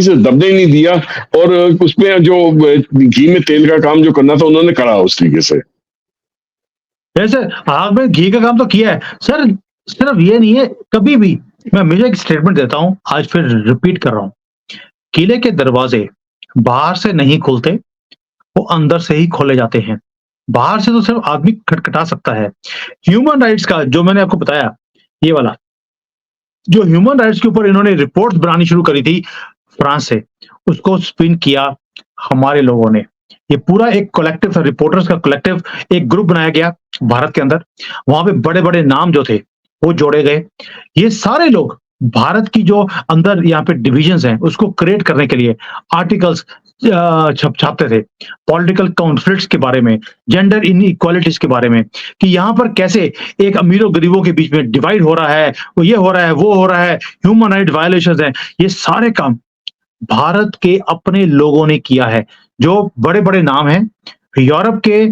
से दबने ही नहीं दिया और उसमें जो घी में तेल का काम जो करना था उन्होंने करा उस तरीके से। जैसे आपने घी का काम तो किया है सर, सिर्फ ये नहीं है, कभी भी मैं हमेशा एक स्टेटमेंट देता हूँ, आज फिर रिपीट कर रहा हूँ। किले के दरवाजे बाहर से नहीं खुलते, वो अंदर से ही खोले जाते हैं। बाहर से तो सिर्फ आदमी खटखटा सकता है। ह्यूमन राइट्स का जो मैंने आपको बताया, ये वाला जो ह्यूमन राइट्स के ऊपर इन्होंने रिपोर्ट्स बनानी शुरू करी थी फ्रांस से, उसको स्पिन किया हमारे लोगों ने। ये पूरा एक कलेक्टिव था, रिपोर्टर्स का कलेक्टिव, एक ग्रुप बनाया गया भारत के अंदर। वहां पे बड़े-बड़े नाम जो थे, वो जोड़े गए। ये सारे लोग भारत की जो अंदर यहाँ पे डिविजन्स हैं, उसको क्रिएट करने के लिए आर्टिकल्स छापते थे। पॉलिटिकल कॉन्फ्लिक्ट्स के बारे में, जेंडर इनइक्वालिटीज के बारे में, कि यहाँ पर कैसे एक अमीरों गरीबों के बीच में डिवाइड हो रहा है, वो ये हो रहा है, वो हो रहा है, ह्यूमन राइट वायलेशंस हैं। ये सारे काम भारत के अपने लोगों ने किया है। जो बड़े-बड़े नाम हैं, यूरोप के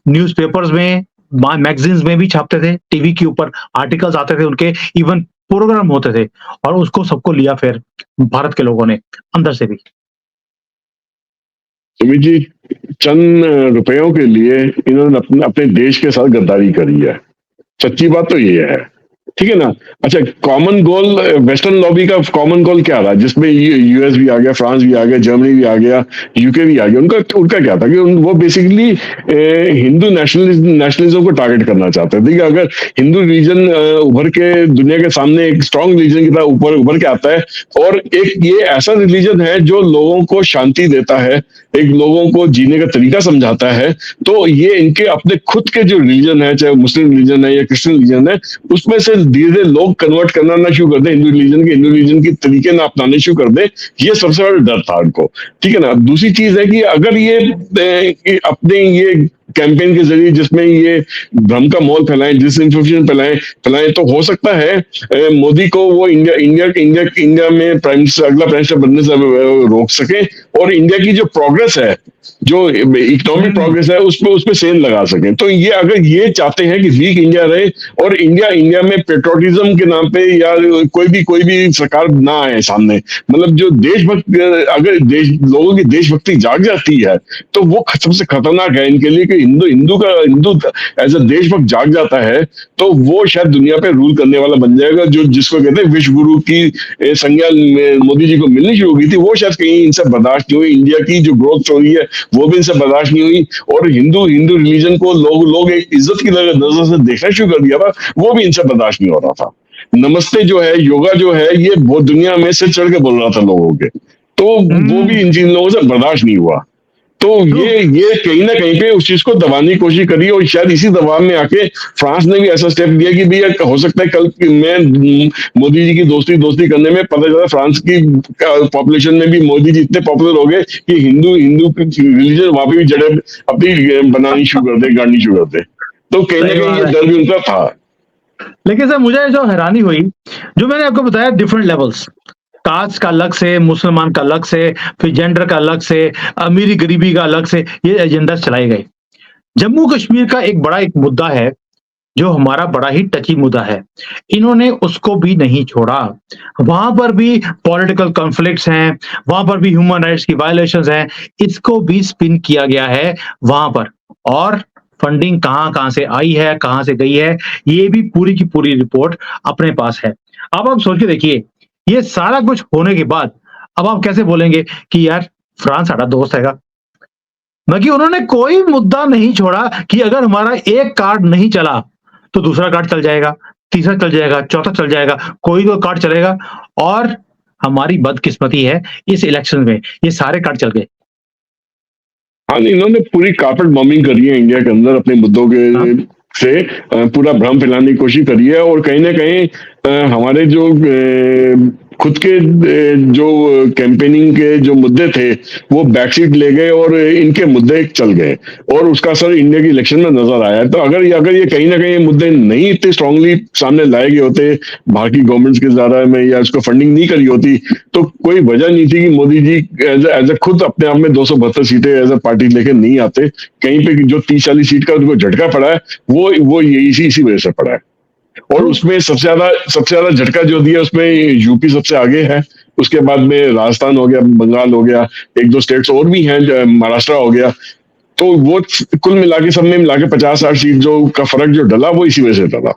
न्यूज़पेपर्स में, मैगज़ीन्स में भी छापते थे, टीवी के ऊपर आर्टिकल्स आते थे उनके, इवन प्रोग्राम होते थे और उसको सबको लिया फिर भारत के लोगों ने अंदर से भी। सुमित जी, चंद रुपयों के लिए इन्होंने अपने देश के साथ गद्दारी करी है। सच्ची बात तो ये है, ठीक है ना? अच्छा, कॉमन गोल वेस्टर्न लॉबी का कॉमन गोल क्या रहा, जिसमें यूएस भी आ गया, फ्रांस भी आ गया, जर्मनी भी आ गया, यूके भी आ गया। उनका उनका क्या था कि वो बेसिकली हिंदू नेशनलिज्म को टारगेट करना चाहते थे कि अगर हिंदू रिलीजन उभर के दुनिया के सामने एक स्ट्रॉन्ग रिलीजन की तरह ऊपर उभर के आता है और एक ये ऐसा रिलीजन है जो लोगों को शांति देता है, एक लोगों को जीने का तरीका समझाता है, तो ये इनके अपने खुद के जो रिलीजन है, चाहे मुस्लिम रिलीजन है या क्रिश्चियन रिलीजन है, उसमें से धीरे लोग कन्वर्ट करना ना शुरू कर दे, हिंदू रिलीजन के तरीके ना अपनाने शुरू कर दे। ये सबसे बड़ा डर था उनको, ठीक है ना? दूसरी चीज है कि अगर ये अपने ये कैंपेन के जरिए जिसमें ये भ्रम का मौल फैलाएं, डिसइंफॉर्मेशन फैलाएं, तो हो सकता है मोदी को वो इंडिया में प्राइम मिनिस्टर, अगला प्राइम मिनिस्टर बनने से रोक सके और इंडिया की जो प्रोग्रेस है, जो इकोनॉमिक प्रोग्रेस है, उसपे सेल लगा सके। तो ये अगर ये चाहते हैं कि वीक इंडिया रहे और इंडिया में पेट्रोटिज्म के नाम पे या कोई भी सरकार ना आए सामने, मतलब जो देशभक्त, अगर लोगों की देशभक्ति जाग जाती है तो वो सबसे खतरनाक है इनके लिए कि हिंदू एज अ देशभक्त जाग जाता है तो वो शायद दुनिया पे रूल करने वाला बन जाएगा। जो जिसको कहते हैं विश्व गुरु की संज्ञा मोदी जी को मिलनी शुरू हुई थी, वो शायद कहीं इनसे बर्दाश्त नहीं हुई। इंडिया की जो ग्रोथ स्टोरी है वो भी इनसे बर्दाश्त नहीं हुई और हिंदू रिलीजन को लोग एक इज्जत की नजर से देखना शुरू कर दिया था, वो भी इनसे बर्दाश्त नहीं हो रहा था। नमस्ते जो है, योगा जो है, ये बहुत दुनिया में से चढ़ के बोल रहा था लोगों के, तो वो भी इन लोगों से बर्दाश्त नहीं हुआ। तो ये कहीं ना कहीं पे उस चीज को दबाने की कोशिश करी और शायद इसी दबाव में आके फ्रांस ने भी ऐसा स्टेप लिया कि भैया हो सकता है कल मैं मोदी जी की दोस्ती करने में पता चला फ्रांस की पॉपुलेशन में भी मोदी जी इतने पॉपुलर हो गए कि हिंदू रिलीजन वहां पे भी जड़ें अपनी बनानी शुरू कर दे, गाड़नी शुरू कर दे। तो कहीं ना कहीं ये डर भी उनका था। लेकिन सर मुझे जो हैरानी हुई, जो मैंने आपको बताया डिफरेंट लेवल्स, कास्ट का अलग से, मुसलमान का अलग से, फिर जेंडर का अलग से, अमीरी गरीबी का अलग से, ये एजेंडा चलाए गए। जम्मू कश्मीर का एक बड़ा एक मुद्दा है जो हमारा बड़ा ही टची मुद्दा है, इन्होंने उसको भी नहीं छोड़ा। वहां पर भी पॉलिटिकल कॉन्फ्लिक्ट्स हैं, वहां पर भी ह्यूमन राइट्स की वायलेशंस हैं, इसको भी स्पिन किया गया है वहां पर। और फंडिंग कहां कहां से आई है, कहां से गई है, ये भी पूरी की पूरी रिपोर्ट अपने पास है। अब आप सोच के देखिए, ये सारा कुछ होने के बाद अब आप कैसे बोलेंगे कि यार फ्रांस साਡਾ दोस्त हैगा। बाकी उन्होंने कोई मुद्दा नहीं छोड़ा कि अगर हमारा एक कार्ड नहीं चला, तो दूसरा कार्ड चल जाएगा, तीसरा चल जाएगा, चौथा चल जाएगा, कोई तो कार्ड चलेगा। और हमारी बदकिस्मती है इस इलेक्शन में ये सारे कार्ड चल गए। हाँ, नहीं, इन्होंने पूरी कारपेट बॉम्बिंग करी है इंडिया के अंदर अपने मुद्दों हाँ, के से पूरा भ्रम फैलाने की कोशिश करी है और कहीं ना कहीं हमारे जो खुद के जो कैंपेनिंग के जो मुद्दे थे वो बैकसीट ले गए और इनके मुद्दे चल गए और उसका असर इंडिया की इलेक्शन में नजर आया है। तो अगर ये कहीं ना कहीं ये मुद्दे नहीं इतने स्ट्रांगली सामने लाए गए होते बाहर की गवर्नमेंट्स के ज्यादा में या उसको फंडिंग नहीं करी होती तो कोई वजह नहीं थी कि मोदी जी एज ए खुद अपने आप में 272 सीटें एज ए पार्टी लेके नहीं आते। कहीं पे जो 30-40 सीट का उनको झटका पड़ा है वो ये इसी वजह से पड़ा है। और तो उसमें सबसे ज्यादा झटका जो दिया उसमें यूपी सबसे आगे है। उसके बाद में राजस्थान हो गया, बंगाल हो गया, एक दो स्टेट्स और भी हैं, महाराष्ट्र हो गया। तो वो कुल मिला के सब में मिला के 50-60 सीट जो का फर्क जो डला वो इसी वजह से डला।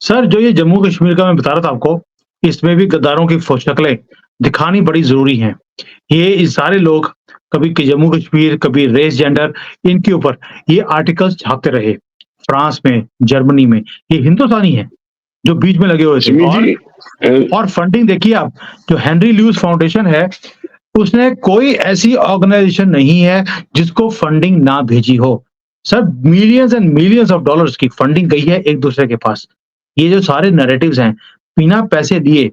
सर जो ये जम्मू कश्मीर का मैं बता रहा था आपको, इसमें भी गद्दारों की शक्लें दिखानी बड़ी ज़रूरी हैं। ये सारे लोग कभी जम्मू कश्मीर, कभी रेस जेंडर, इनके ऊपर ये आर्टिकल्स छापते रहे। फ्रांस में, जर्मनी में, ये हिंदुस्तानी हैं, जो बीच में लगे हुए थे। सुमित जी, और फंडिंग देखिए आप, जो हेनरी लुईस फाउंडेशन है, उसने कोई ऐसी ऑर्गेनाइजेशन नहीं है जिसको फंडिंग ना भेजी हो। Sir millions and millions of dollars की फंडिंग गई है एक दूसरे के पास। ये जो सारे नैरेटिव्स हैं, बिना पैसे दिए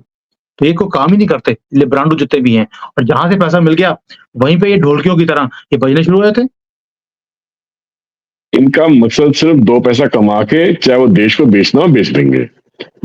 तो ये कोई काम ही नहीं करते, लिब्रांडो जितने भी हैं। और जहां से पैसा मिल गया वहीं पे ये ढोलकियों की तरह ये बजने शुरू हो जाते हैं। इनका मकसद सिर्फ 2 पैसा कमा के चाहे वो देश को बेचना हो बेच देंगे।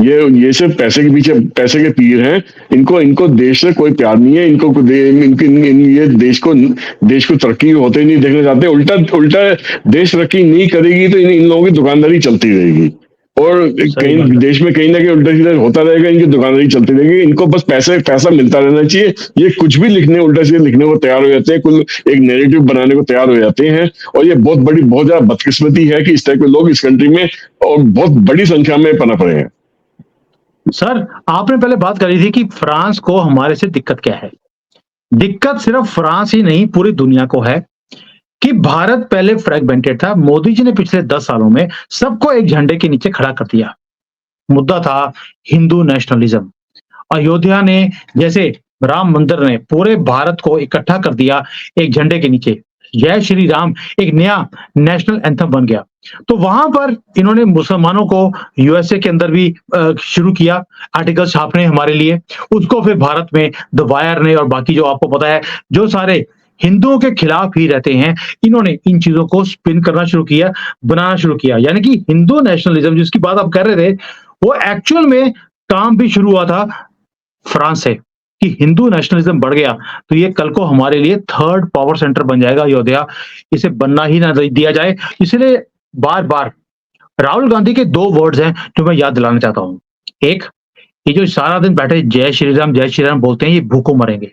ये सिर्फ पैसे के पीछे पैसे के पीर हैं। इनको इनको देश से कोई प्यार नहीं है। इनको ये देश को तरक्की होते ही नहीं देखना चाहते। उल्टा उल्टा देश तरक्की नहीं करेगी तो इन लोगों की दुकानदारी चलती रहेगी और सही बात कहीं है। देश में कहीं ना कहीं उल्टा सीधा होता रहेगा। इनकी दुकानदारी चलती रहेगी। इनको बस पैसा मिलता रहना चाहिए। ये कुछ भी उल्टा सीधा लिखने को तैयार हो जाते हैं। कुल एक नैरेटिव बनाने को तैयार हो जाते हैं और ये बहुत ज्यादा बदकिस्मती है कि इस टाइप के लोग इस कंट्री में और बहुत बड़ी संख्या में पनप रहे हैं। सर आपने पहले बात करी थी कि फ्रांस को हमारे से दिक्कत क्या है। दिक्कत सिर्फ फ्रांस ही नहीं पूरी दुनिया को है कि भारत पहले फ्रैगमेंटेड था। मोदी जी ने पिछले 10 सालों में सबको एक झंडे के नीचे खड़ा कर दिया। मुद्दा था हिंदू नेशनलिज्म। अयोध्या ने जैसे राम मंदिर ने पूरे भारत को इकट्ठा कर दिया एक झंडे के नीचे। जय श्री राम एक नया नेशनल एंथम बन गया। तो वहां पर इन्होंने मुसलमानों को यूएसए के अंदर भी शुरू किया आर्टिकल छापने हमारे लिए। उसको फिर भारत में द वायर ने और बाकी जो आपको पता है जो सारे हिंदुओं के खिलाफ ही रहते हैं, इन्होंने इन चीजों को स्पिन करना शुरू किया, बनाना शुरू किया। यानी कि हिंदू नेशनलिज्म जिसकी बात आप कर रहे थे, वो एक्चुअल में काम भी शुरू हुआ था फ्रांस से कि हिंदू नेशनलिज्म बढ़ गया तो ये कल को हमारे लिए थर्ड पावर सेंटर बन जाएगा अयोध्या। इसे बनना ही ना दिया जाए। इसलिए बार बार राहुल गांधी के 2 वर्ड्स हैं जो मैं याद दिलाना चाहता हूं। एक, ये जो सारा दिन बैठे जय श्री राम बोलते हैं, ये भूखों मरेंगे।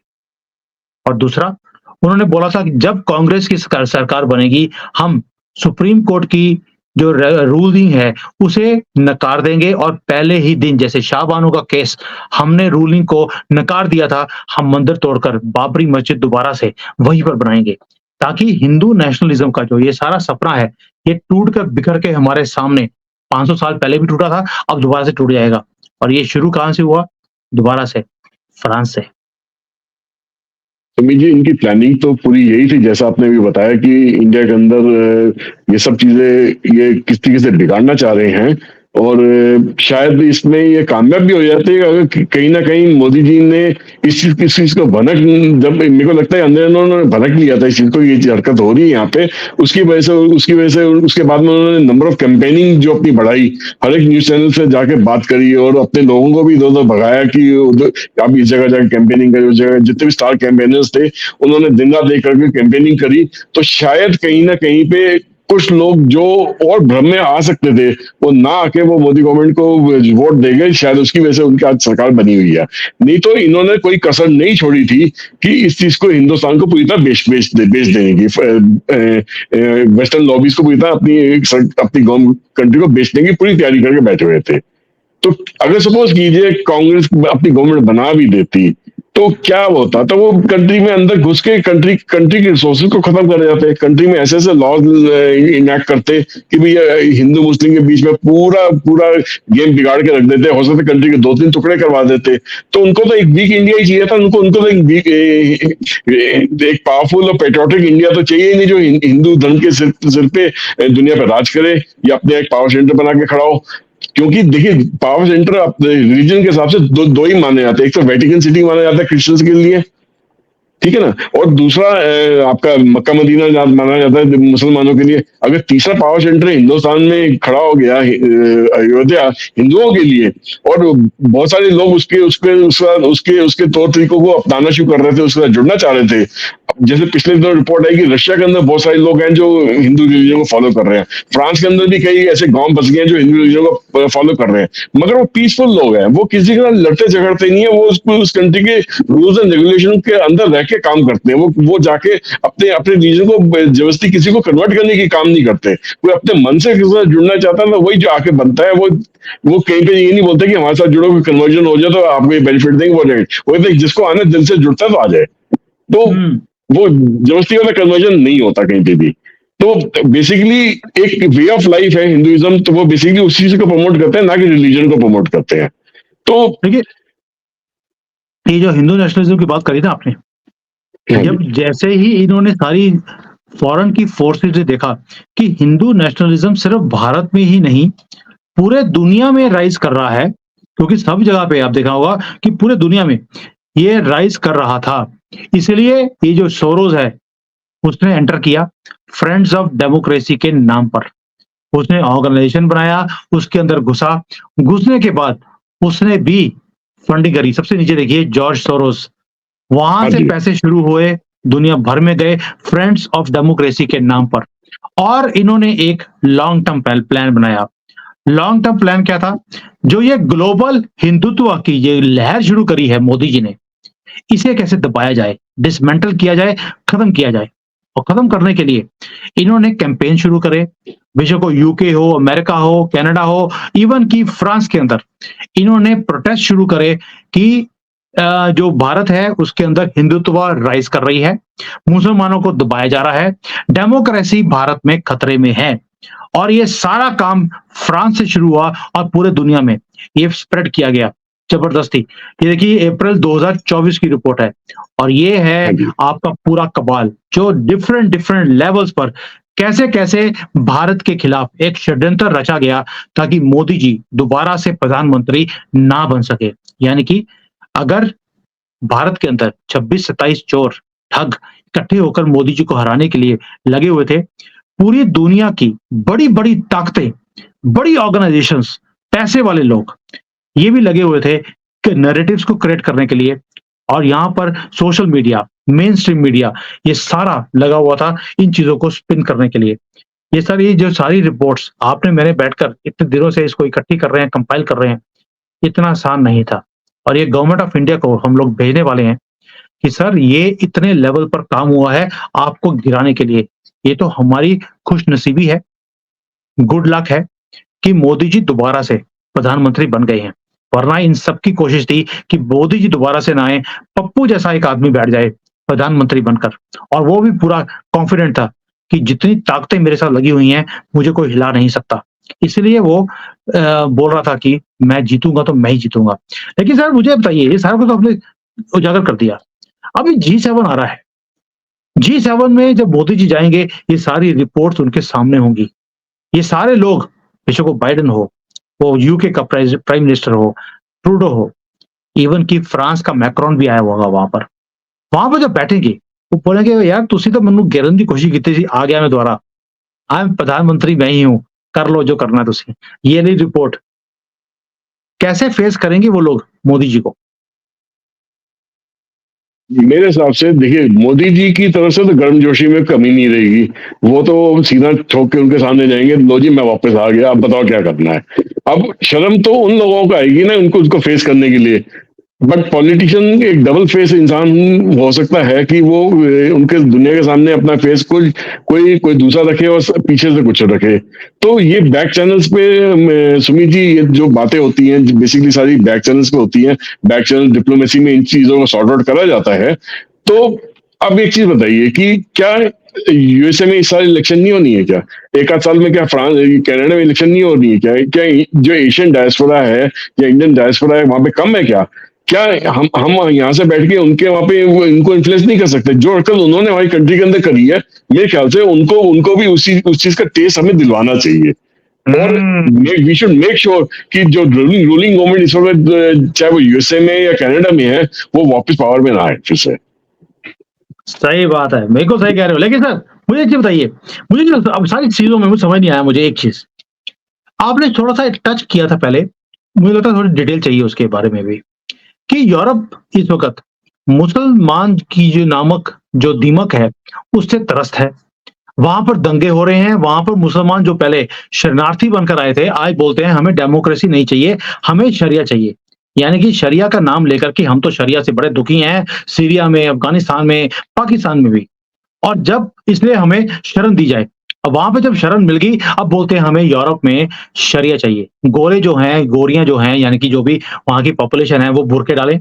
और दूसरा, उन्होंने बोला था कि जब कांग्रेस की सरकार बनेगी, हम सुप्रीम कोर्ट की जो रूलिंग है उसे नकार देंगे और पहले ही दिन जैसे शाहबानो का केस हमने रूलिंग को नकार दिया था, हम मंदिर तोड़कर बाबरी मस्जिद दोबारा से वहीं पर बनाएंगे ताकि हिंदू नेशनलिज्म का जो ये सारा सपना है ये टूट कर बिखर के हमारे सामने 500 साल पहले भी टूटा था, अब दोबारा से टूट जाएगा। और ये शुरू कहां से हुआ? दोबारा से फ्रांस से। सुमित जी, इनकी प्लानिंग तो पूरी यही थी जैसा आपने भी बताया कि इंडिया के अंदर ये सब चीजें ये किस तरीके से बिगाड़ना चाह रहे हैं और शायद इसमें ये कामयाब भी हो जाते हैं अगर कहीं ना कहीं मोदी जी ने इस चीज को भनक, जब मेरे को लगता है अंदर उन्होंने भनक लिया था इस चीज को, ये हरकत हो रही है यहाँ पे, उसकी वजह से उसके बाद में उन्होंने नंबर ऑफ कैंपेनिंग जो अपनी बढ़ाई, हर एक न्यूज चैनल से जाके बात करी और अपने लोगों को भी इधर उधर भगाया कि आप इस जगह जाकर कैंपेनिंग करिए, उस जगह जितने भी स्टार कैंपेनर्स थे उन्होंने दिन रात एक करके कैंपेनिंग करी। तो शायद कहीं ना कहीं पे कुछ लोग जो और भ्रम में आ सकते थे वो ना आके वो मोदी गवर्नमेंट को वोट देंगे, शायद उसकी वजह से उनकी आज सरकार बनी हुई है। नहीं तो इन्होंने कोई कसर नहीं छोड़ी थी कि इस चीज को हिंदुस्तान को पूरी तरह बेच देने की, वेस्टर्न लॉबीज को पूरी तरह अपनी कंट्री को बेचने की पूरी तैयारी करके बैठे हुए थे। तो अगर सपोज कीजिए कांग्रेस अपनी गवर्नमेंट बना भी देती तो क्या होता, तो वो कंट्री में अंदर घुस के कंट्री कंट्री के रिसोर्सेज को खत्म कर जाते हैं, कंट्री में ऐसे ऐसे लॉज इनैक्ट करते कि भाई हिंदू मुस्लिम के बीच में पूरा पूरा गेम बिगाड़ के रख देते, हो सकता कंट्री के 2-3 टुकड़े करवा देते। तो उनको तो एक वीक इंडिया ही चाहिए था, उनको उनको तो एक पावरफुल और पेट्रियोटिक इंडिया तो चाहिए ही नहीं, जो हिंदू धर्म के सिर पे दुनिया पे राज करे या अपने एक पावर सेंटर बना के खड़ा हो। क्योंकि देखिए पावर सेंटर रिलीजन के हिसाब से दो ही माने जाते हैं, एक तो वेटिकन सिटी माना जाता है क्रिश्चियंस के लिए, ठीक है ना, और दूसरा आपका मक्का मदीना माना जाता है मुसलमानों के लिए। अगर तीसरा पावर सेंटर हिंदुस्तान में खड़ा हो गया अयोध्या हिंदुओं के लिए, और बहुत सारे लोग उसके उसके उसका उसके उसके तौर तरीकों को अपनाना शुरू कर रहे थे, उसके साथ जुड़ना चाह रहे थे। जैसे पिछले दिनों रिपोर्ट आई कि रशिया के अंदर बहुत सारे लोग हैं जो हिंदू रिलीजन को फॉलो कर रहे हैं, फ्रांस के अंदर भी कई ऐसे गांव बस गए हैं जो हिंदू रिलीजन को फॉलो कर रहे हैं, मगर वो पीसफुल लोग हैं, वो किसी के साथ लड़ते झगड़ते नहीं है, वो उस कंट्री के रूल्स एंड रेगुलेशन के अंदर रह के काम करते हैं। वो जाके अपने अपने रिलीजन को जबरदस्ती किसी को कन्वर्ट करने की काम नहीं करते। कोई अपने मन से किसी से जुड़ना चाहता है तो वही जो आके बनता है। वो कहीं पे ये नहीं बोलते कि हमारे साथ जुड़ो, कन्वर्जन हो जाए तो आपको ये बेनिफिट देंगे, वो जाएंगे। वो कहते हैं जिसको आने दिल से जुड़ता है तो आ जाए। तो वो जबरदस्ती वाला कन्वर्जन नहीं होता कहीं पे भी। तो बेसिकली एक वे ऑफ लाइफ है हिंदुइज्म, तो वो बेसिकली उस चीज को प्रमोट करते हैं, ना कि रिलीजन को प्रमोट करते हैं। तो देखिए ये जो हिंदू नेशनलिज्म की बात करी ना आपने, जब जैसे ही इन्होंने सारी फॉरेन की फोर्सेस ने देखा कि हिंदू नेशनलिज्म सिर्फ भारत में ही नहीं पूरे दुनिया में राइज कर रहा है, क्योंकि सब जगह पे आप देखा होगा कि पूरे दुनिया में ये राइज कर रहा था, इसलिए ये जो सोरोज है उसने एंटर किया फ्रेंड्स ऑफ डेमोक्रेसी के नाम पर। उसने ऑर्गेनाइजेशन बनाया, उसके अंदर घुसा, घुसने के बाद उसने भी फंडिंग करी। सबसे नीचे देखिए जॉर्ज सोरोस, वहां से पैसे शुरू हुए, दुनिया भर में गए फ्रेंड्स ऑफ डेमोक्रेसी के नाम पर, और इन्होंने एक लॉन्ग टर्म प्लान बनाया। लॉन्ग टर्म प्लान क्या था? जो ये ग्लोबल हिंदुत्व की ये लहर शुरू करी है मोदी जी ने, इसे कैसे दबाया जाए, डिसमेंटल किया जाए, खत्म किया जाए। और खत्म करने के लिए इन्होंने कैंपेन शुरू करे, विश्व को यूके हो, अमेरिका हो, कनाडा हो, इवन की फ्रांस के अंदर इन्होंने प्रोटेस्ट शुरू करे कि जो भारत है उसके अंदर हिंदुत्व राइज कर रही है, मुसलमानों को दबाया जा रहा है, डेमोक्रेसी भारत में खतरे में है। और ये सारा काम फ्रांस से शुरू हुआ और पूरे दुनिया में ये स्प्रेड किया गया जबरदस्ती। ये देखिए अप्रैल 2024 की रिपोर्ट है, और ये है आपका पूरा कबाल जो डिफरेंट डिफरेंट लेवल्स पर कैसे कैसे भारत के खिलाफ एक षड्यंत्र रचा गया ताकि मोदी जी दोबारा से प्रधानमंत्री ना बन सके। यानी कि अगर भारत के अंदर 26-27 चोर ठग इकट्ठे होकर मोदी जी को हराने के लिए लगे हुए थे, पूरी दुनिया की बड़ी बड़ी ताकतें, बड़ी ऑर्गेनाइजेशंस, पैसे वाले लोग ये भी लगे हुए थे कि नैरेटिव्स को क्रिएट करने के लिए। और यहाँ पर social media, main stream media, ये सारा लगा हुआ था इन चीजों को स्पिन करने के लिए। ये सारी जो सारी रिपोर्ट्स आपने मैंने बैठकर इतने दिनों से इसको इकट्ठी कर रहे हैं, कंपाइल कर रहे हैं, इतना आसान नहीं था। और ये गवर्नमेंट ऑफ इंडिया को हम लोग भेजने वाले हैं कि सर ये इतने लेवल पर काम हुआ है आपको गिराने के लिए। ये तो हमारी खुशनसीबी है, गुड लक है कि मोदी जी दोबारा से प्रधानमंत्री बन गए हैं, वरना इन सबकी कोशिश थी कि मोदी जी दोबारा से ना आए, पप्पू जैसा एक आदमी बैठ जाए प्रधानमंत्री बनकर। और वो भी पूरा कॉन्फिडेंट था कि जितनी ताकतें मेरे साथ लगी हुई हैं मुझे कोई हिला नहीं सकता। इसलिए वो बोल रहा था कि मैं जीतूंगा तो मैं ही जीतूंगा। लेकिन सर मुझे बताइए, ये सारा कुछ तो आपने उजागर कर दिया, अभी G7 आ रहा है। G7 में जब मोदी जी जाएंगे ये सारी रिपोर्ट्स उनके सामने होंगी। ये सारे लोग, बेशक वो बाइडेन हो, वो यूके का प्राइम मिनिस्टर हो, ट्रूडो हो, इवन की फ्रांस का मैक्रोन भी आया होगा वहां पर जब बैठेंगे वो बोलेंगे यार तुसी तो मनु गिरन की कोशिश की थी, आ गया मैं दोबारा, आई एम प्रधानमंत्री मैं ही हूं, कर लो जो करना है तुसी। ये नहीं रिपोर्ट, कैसे फेस करेंगे वो लोग मोदी जी को? मेरे हिसाब से देखिए मोदी जी की तरफ से तो गर्मजोशी में कमी नहीं रहेगी। वो तो सीधा ठोक के उनके सामने जाएंगे, लो जी मैं वापस आ गया, अब बताओ क्या करना है। अब शर्म तो उन लोगों को आएगी ना उनको उसको फेस करने के लिए। बट पॉलिटिशियन एक डबल फेस इंसान हो सकता है कि वो उनके दुनिया के सामने अपना फेस कोई कोई कोई दूसरा रखे और पीछे से कुछ रखे। तो ये बैक चैनल्स पे सुमित जी ये जो बातें होती हैं बेसिकली सारी बैक चैनल्स पे होती हैं। बैक चैनल डिप्लोमेसी में इन चीजों को सॉर्ट आउट करा जाता है। तो अब एक चीज बताइए कि क्या यूएसए में इस साल इलेक्शन नहीं होनी है क्या? एक आध साल में क्या फ्रांस कनाडा में इलेक्शन नहीं होनी है क्या? क्या जो एशियन डायस्पोरा है या इंडियन डायस्पोरा है वहां पे कम है क्या? क्या हम यहाँ से बैठ के उनके वहां पे इनको इन्फ्लुएंस नहीं कर सकते? जो हरकत उन्होंने हमारी कंट्री के अंदर करी है मेरे ख्याल से उनको उनको भी उस चीज का टेस्ट हमें दिलवाना चाहिए। और वी शुड मेक श्योर कि जो रूलिंग गवर्नमेंट इस वक्त चाहे वो यूएसए में या कनाडा में है वो वापस पावर में ना आए फिर से। सही बात है, बिल्कुल सही कह रहे हो। लेकिन सर मुझे एक चीज बताइए, मुझे जो अब सारी चीजों में मुझे समझ नहीं आया। मुझे एक चीज आपने थोड़ा सा टच किया था पहले, मुझे लगता है थोड़ी डिटेल चाहिए उसके बारे में भी, कि यूरोप इस वक्त मुसलमान की जो नामक जो दीमक है उससे त्रस्त है। वहां पर दंगे हो रहे हैं, वहां पर मुसलमान जो पहले शरणार्थी बनकर आए थे आज बोलते हैं हमें डेमोक्रेसी नहीं चाहिए, हमें शरिया चाहिए। यानी कि शरिया का नाम लेकर के हम तो शरिया से बड़े दुखी हैं, सीरिया में, अफगानिस्तान में, पाकिस्तान में भी। और जब इसलिए हमें शरण दी जाए, अब वहां पे जब शरण मिल गई अब बोलते हैं हमें यूरोप में शरिया चाहिए। गोरे जो हैं, गोरियां जो हैं, यानी कि जो भी वहां की पॉपुलेशन है वो बुर्के डालें,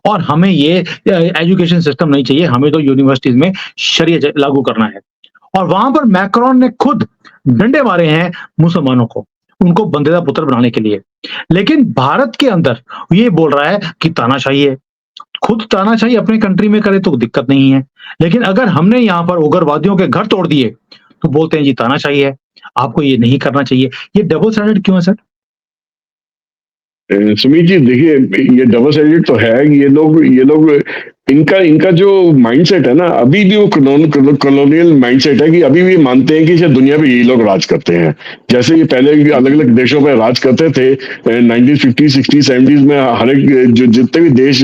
और हमें ये एजुकेशन सिस्टम नहीं चाहिए, हमें तो यूनिवर्सिटीज में शरिया लागू करना है। और वहां पर मैक्रोन ने खुद डंडे मारे हैं मुसलमानों को, उनको बंदेदा पुत्र बनाने के लिए। लेकिन भारत के अंदर ये बोल रहा है कि तानाशाही है। खुद तानाशाही अपने कंट्री में करे तो दिक्कत नहीं है, लेकिन अगर हमने यहाँ पर उग्रवादियों के घर तोड़ दिए तो बोलते हैं जी तानाशाही है, आपको ये नहीं करना चाहिए। ये डबल स्टैंडर्ड क्यों है सर? सुमित जी देखिए ये डबल साइडेड तो है। ये लोग इनका इनका जो माइंडसेट है ना अभी भी वो कॉलोनियल माइंडसेट है कि अभी भी मानते हैं कि शायद दुनिया पे यही लोग राज करते हैं। जैसे ये पहले अलग अलग देशों पे राज करते थे 1950 60 70s में हर एक जो जितने भी देश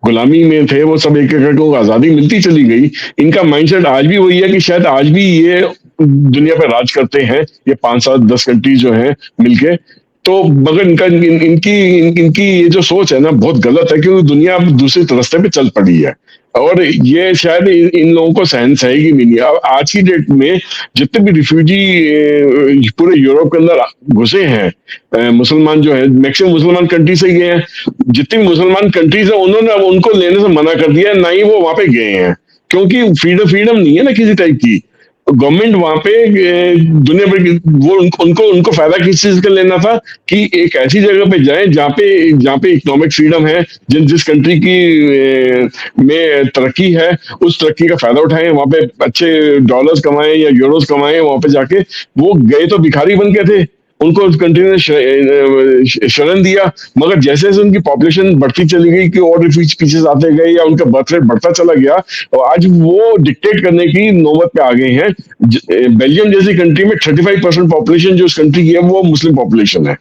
गुलामी में थे वो सब एक एक करके आजादी मिलती चली गई। इनका माइंडसेट आज भी वही है कि शायद आज भी ये दुनिया पे राज करते हैं ये 5 7 10 कंट्रीज जो हैं मिलके। तो मगर इनकी ये जो सोच है ना बहुत गलत है क्योंकि दुनिया अब दूसरे रास्ते पे चल पड़ी है। और ये शायद इन लोगों को सहन सहेगी भी नहीं। अब आज की डेट में जितने भी रिफ्यूजी पूरे यूरोप के अंदर घुसे हैं मुसलमान जो है मैक्सिमम मुसलमान कंट्री से गए हैं। जितनी भी मुसलमान कंट्रीज है उन्होंने अब उनको लेने से मना कर दिया ना ही वो वहां पे गए हैं क्योंकि फ्रीडम नहीं है ना किसी टाइप की। गवर्नमेंट वहां पे दुनिया भर की वो उनको उनको फायदा किस चीज का लेना था कि एक ऐसी जगह पे जाए जहाँ पे इकोनॉमिक फ्रीडम है जिस कंट्री की में तरक्की है उस तरक्की का फायदा उठाएं वहां पे अच्छे डॉलर्स कमाएं या यूरोस कमाएं। वहां पे जाके वो गए तो भिखारी बन के थे उनको उस कंट्री ने शरण दिया। मगर जैसे जैसे उनकी पॉपुलेशन बढ़ती चली गई कि और रिफ्यूज पीछे आते गए या उनका बर्थ रेट बढ़ता चला गया और आज वो डिक्टेट करने की नौबत पे आ गए हैं। बेल्जियम जैसी कंट्री में 35% पॉपुलेशन जो उस कंट्री की है वो मुस्लिम पॉपुलेशन है।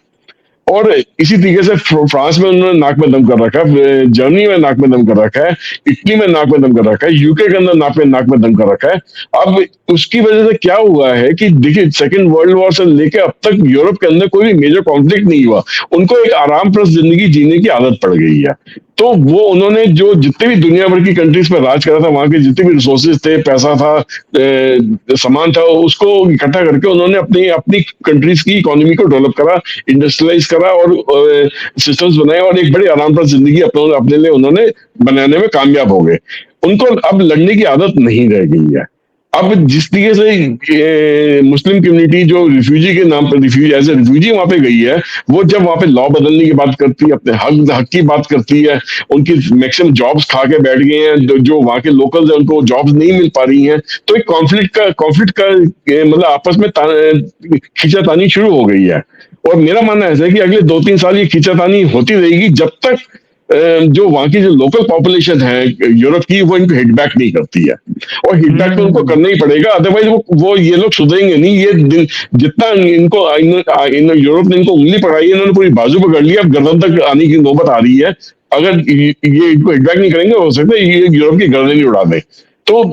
और इसी तरीके से फ्रांस में उन्होंने नाक में दम कर रखा है, जर्मनी में नाक में दम कर रखा है, इटली में नाक में दम कर रखा है, यूके के अंदर नाक में दम कर रखा है। अब उसकी वजह से क्या हुआ है कि देखिए सेकेंड वर्ल्ड वॉर से लेके अब तक यूरोप के अंदर कोई भी मेजर कॉन्फ्लिक्ट नहीं हुआ। उनको एक आराम प्लस जिंदगी जीने की आदत पड़ गई है। तो वो उन्होंने जो जितने भी दुनिया भर की कंट्रीज पर राज करा था वहां के जितने भी रिसोर्सेज थे पैसा था सामान था उसको इकट्ठा करके उन्होंने अपनी अपनी कंट्रीज की इकोनॉमी को डेवलप करा इंडस्ट्रियलाइज करा और सिस्टम्स बनाए और एक बड़ी आराम प्लस जिंदगी अपने लिए उन्होंने बनाने में कामयाब हो गए। उनको अब लड़ने की आदत नहीं रह गई है। अब जिस तरीके से मुस्लिम कम्युनिटी जो रिफ्यूजी के नाम पर एज ए रिफ्यूजी वहां पे गई है वो जब वहां पे लॉ बदलने की बात करती है अपने हक की बात करती है उनकी मैक्सिमम जॉब्स खा के बैठ गए हैं जो वहां के लोकल्स हैं उनको जॉब्स नहीं मिल पा रही हैं। तो एक कॉन्फ्लिक्ट का मतलब आपस में खींचातानी शुरू हो गई है। और मेरा मानना ऐसा है कि अगले 2 3 साल ये खींचातानी होती रहेगी जब तक जो वहां की जो लोकल पॉपुलेशन है यूरोप की वो इनको हिट बैक नहीं करती है। और हिट बैक तो उनको करना ही पड़ेगा अदरवाइज वो ये लोग सुधरेंगे नहीं। ये जितना इनको यूरोप ने इनको उंगली पकड़ाई है इन्होंने पूरी बाजू पकड़ लिया अब गर्दन तक आने की नौबत आ रही है। अगर ये इनको हिट बैक नहीं करेंगे हो सकता है ये यूरोप की गर्दन ही उड़ा दें। तो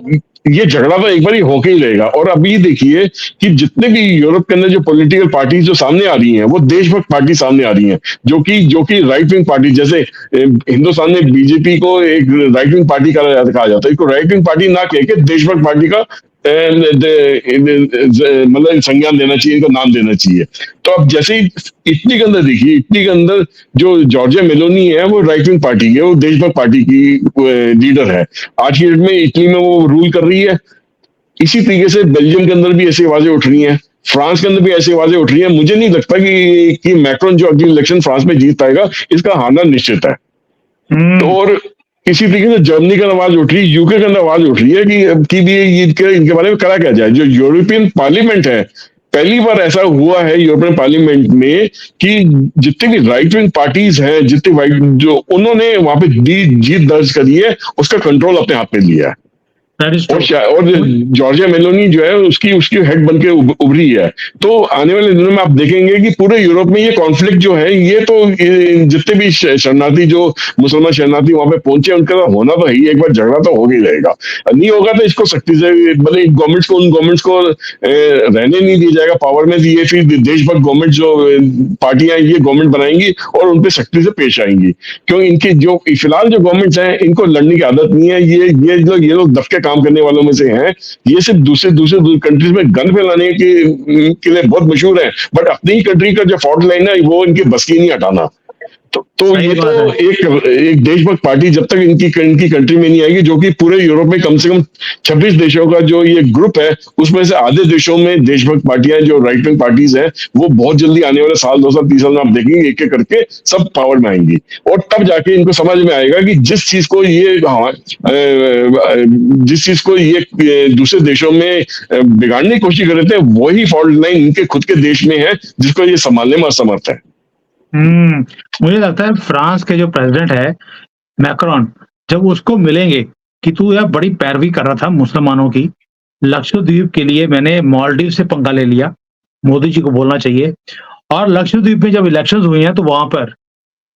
ये झगड़ा तो एक बार ही होके ही रहेगा। और अभी देखिए कि जितने भी यूरोप के अंदर जो पॉलिटिकल पार्टीज जो सामने आ रही हैं, वो देशभक्त पार्टी सामने आ रही हैं, जो कि राइट विंग पार्टी, जैसे हिंदुस्तान में बीजेपी को एक राइट विंग पार्टी कहा जाता है, इसको राइट विंग पार्टी ना कह के देशभक्त पार्टी का मतलब संज्ञान देना चाहिए, इनको नाम देना चाहिए। तो अब जैसे ही इटली के अंदर देखिए, इटली के अंदर जो जॉर्जिया मेलोनी है वो राइट विंग पार्टी की है, वो देशभक्त पार्टी की लीडर है। आज की डेट में इटली में वो रूल कर रही है। इसी तरीके से बेल्जियम के अंदर भी ऐसी आवाजें उठ रही हैं, फ्रांस के अंदर भी ऐसी आवाजें उठ रही हैं। मुझे नहीं लगता कि मैक्रोन जो अगली इलेक्शन फ्रांस में जीत पाएगा, इसका हारना निश्चित है। तो और इसी तरीके से जर्मनी का आवाज उठ रही है, यूके के अंदर आवाज उठ रही है कि भी इनके बारे में करा क्या जाए। जो यूरोपियन पार्लियामेंट है, पहली बार ऐसा हुआ है यूरोपियन पार्लियामेंट में कि जितनी भी राइट विंग पार्टीज हैं, जितनी जो उन्होंने वहां पे जीत दर्ज करी है, उसका कंट्रोल अपने हाथ में लिया है। और जॉर्जिया मेलोनी जो है उसकी हेड बन के उभरी है। तो आने वाले दिनों में आप देखेंगे कि पूरे यूरोप में ये कॉन्फ्लिक्ट जो है, ये तो जितने भी शरणार्थी जो मुसलमान शरणार्थी वहां पे पहुंचे, उनका होना तो ही एक बार झगड़ा तो हो ही रहेगा। नहीं होगा तो इसको सख्ती से मतलब उन गवर्नमेंट्स को रहने नहीं दिया जाएगा पावर में। ये फिर देशभक्त गवर्नमेंट जो पार्टियां ये गवर्नमेंट बनाएंगी और उनपे सख्ती से पेश आएंगी, क्योंकि इनकी जो फिलहाल जो गवर्नमेंट्स हैं, इनको लड़ने की आदत नहीं है। ये लोग दबके काम करने वालों में से हैं। ये सिर्फ दूसरे कंट्रीज में गन फैलाने के लिए बहुत मशहूर है, बट अपनी ही कंट्री का जो फॉल्ट लाइन है वो इनकी बस की नहीं हटाना। तो ये तो एक देशभक्त पार्टी जब तक इनकी कंट्री में नहीं आएगी, जो कि पूरे यूरोप में कम से कम 26 देशों का जो ये ग्रुप है, उसमें से आधे देशों में देशभक्त पार्टियां जो राइट विंग पार्टीज हैं, वो बहुत जल्दी आने वाले साल 2 साल 3 साल में आप देखेंगे एक एक करके सब पावर में आएंगी। और तब जाके इनको समझ में आएगा कि जिस चीज को ये दूसरे देशों में बिगाड़ने की कोशिश कर रहे थे, वही फॉल्ट लाइन इनके खुद के देश में है, जिसको ये संभालने में असमर्थ है। मुझे लगता है फ्रांस के जो प्रेसिडेंट है मैक्रोन, जब उसको मिलेंगे कि तू यार बड़ी पैरवी कर रहा था मुसलमानों की, लक्षद्वीप के लिए मैंने मालदीव से पंगा ले लिया, मोदी जी को बोलना चाहिए। और लक्षद्वीप में जब इलेक्शंस हुई हैं तो वहां पर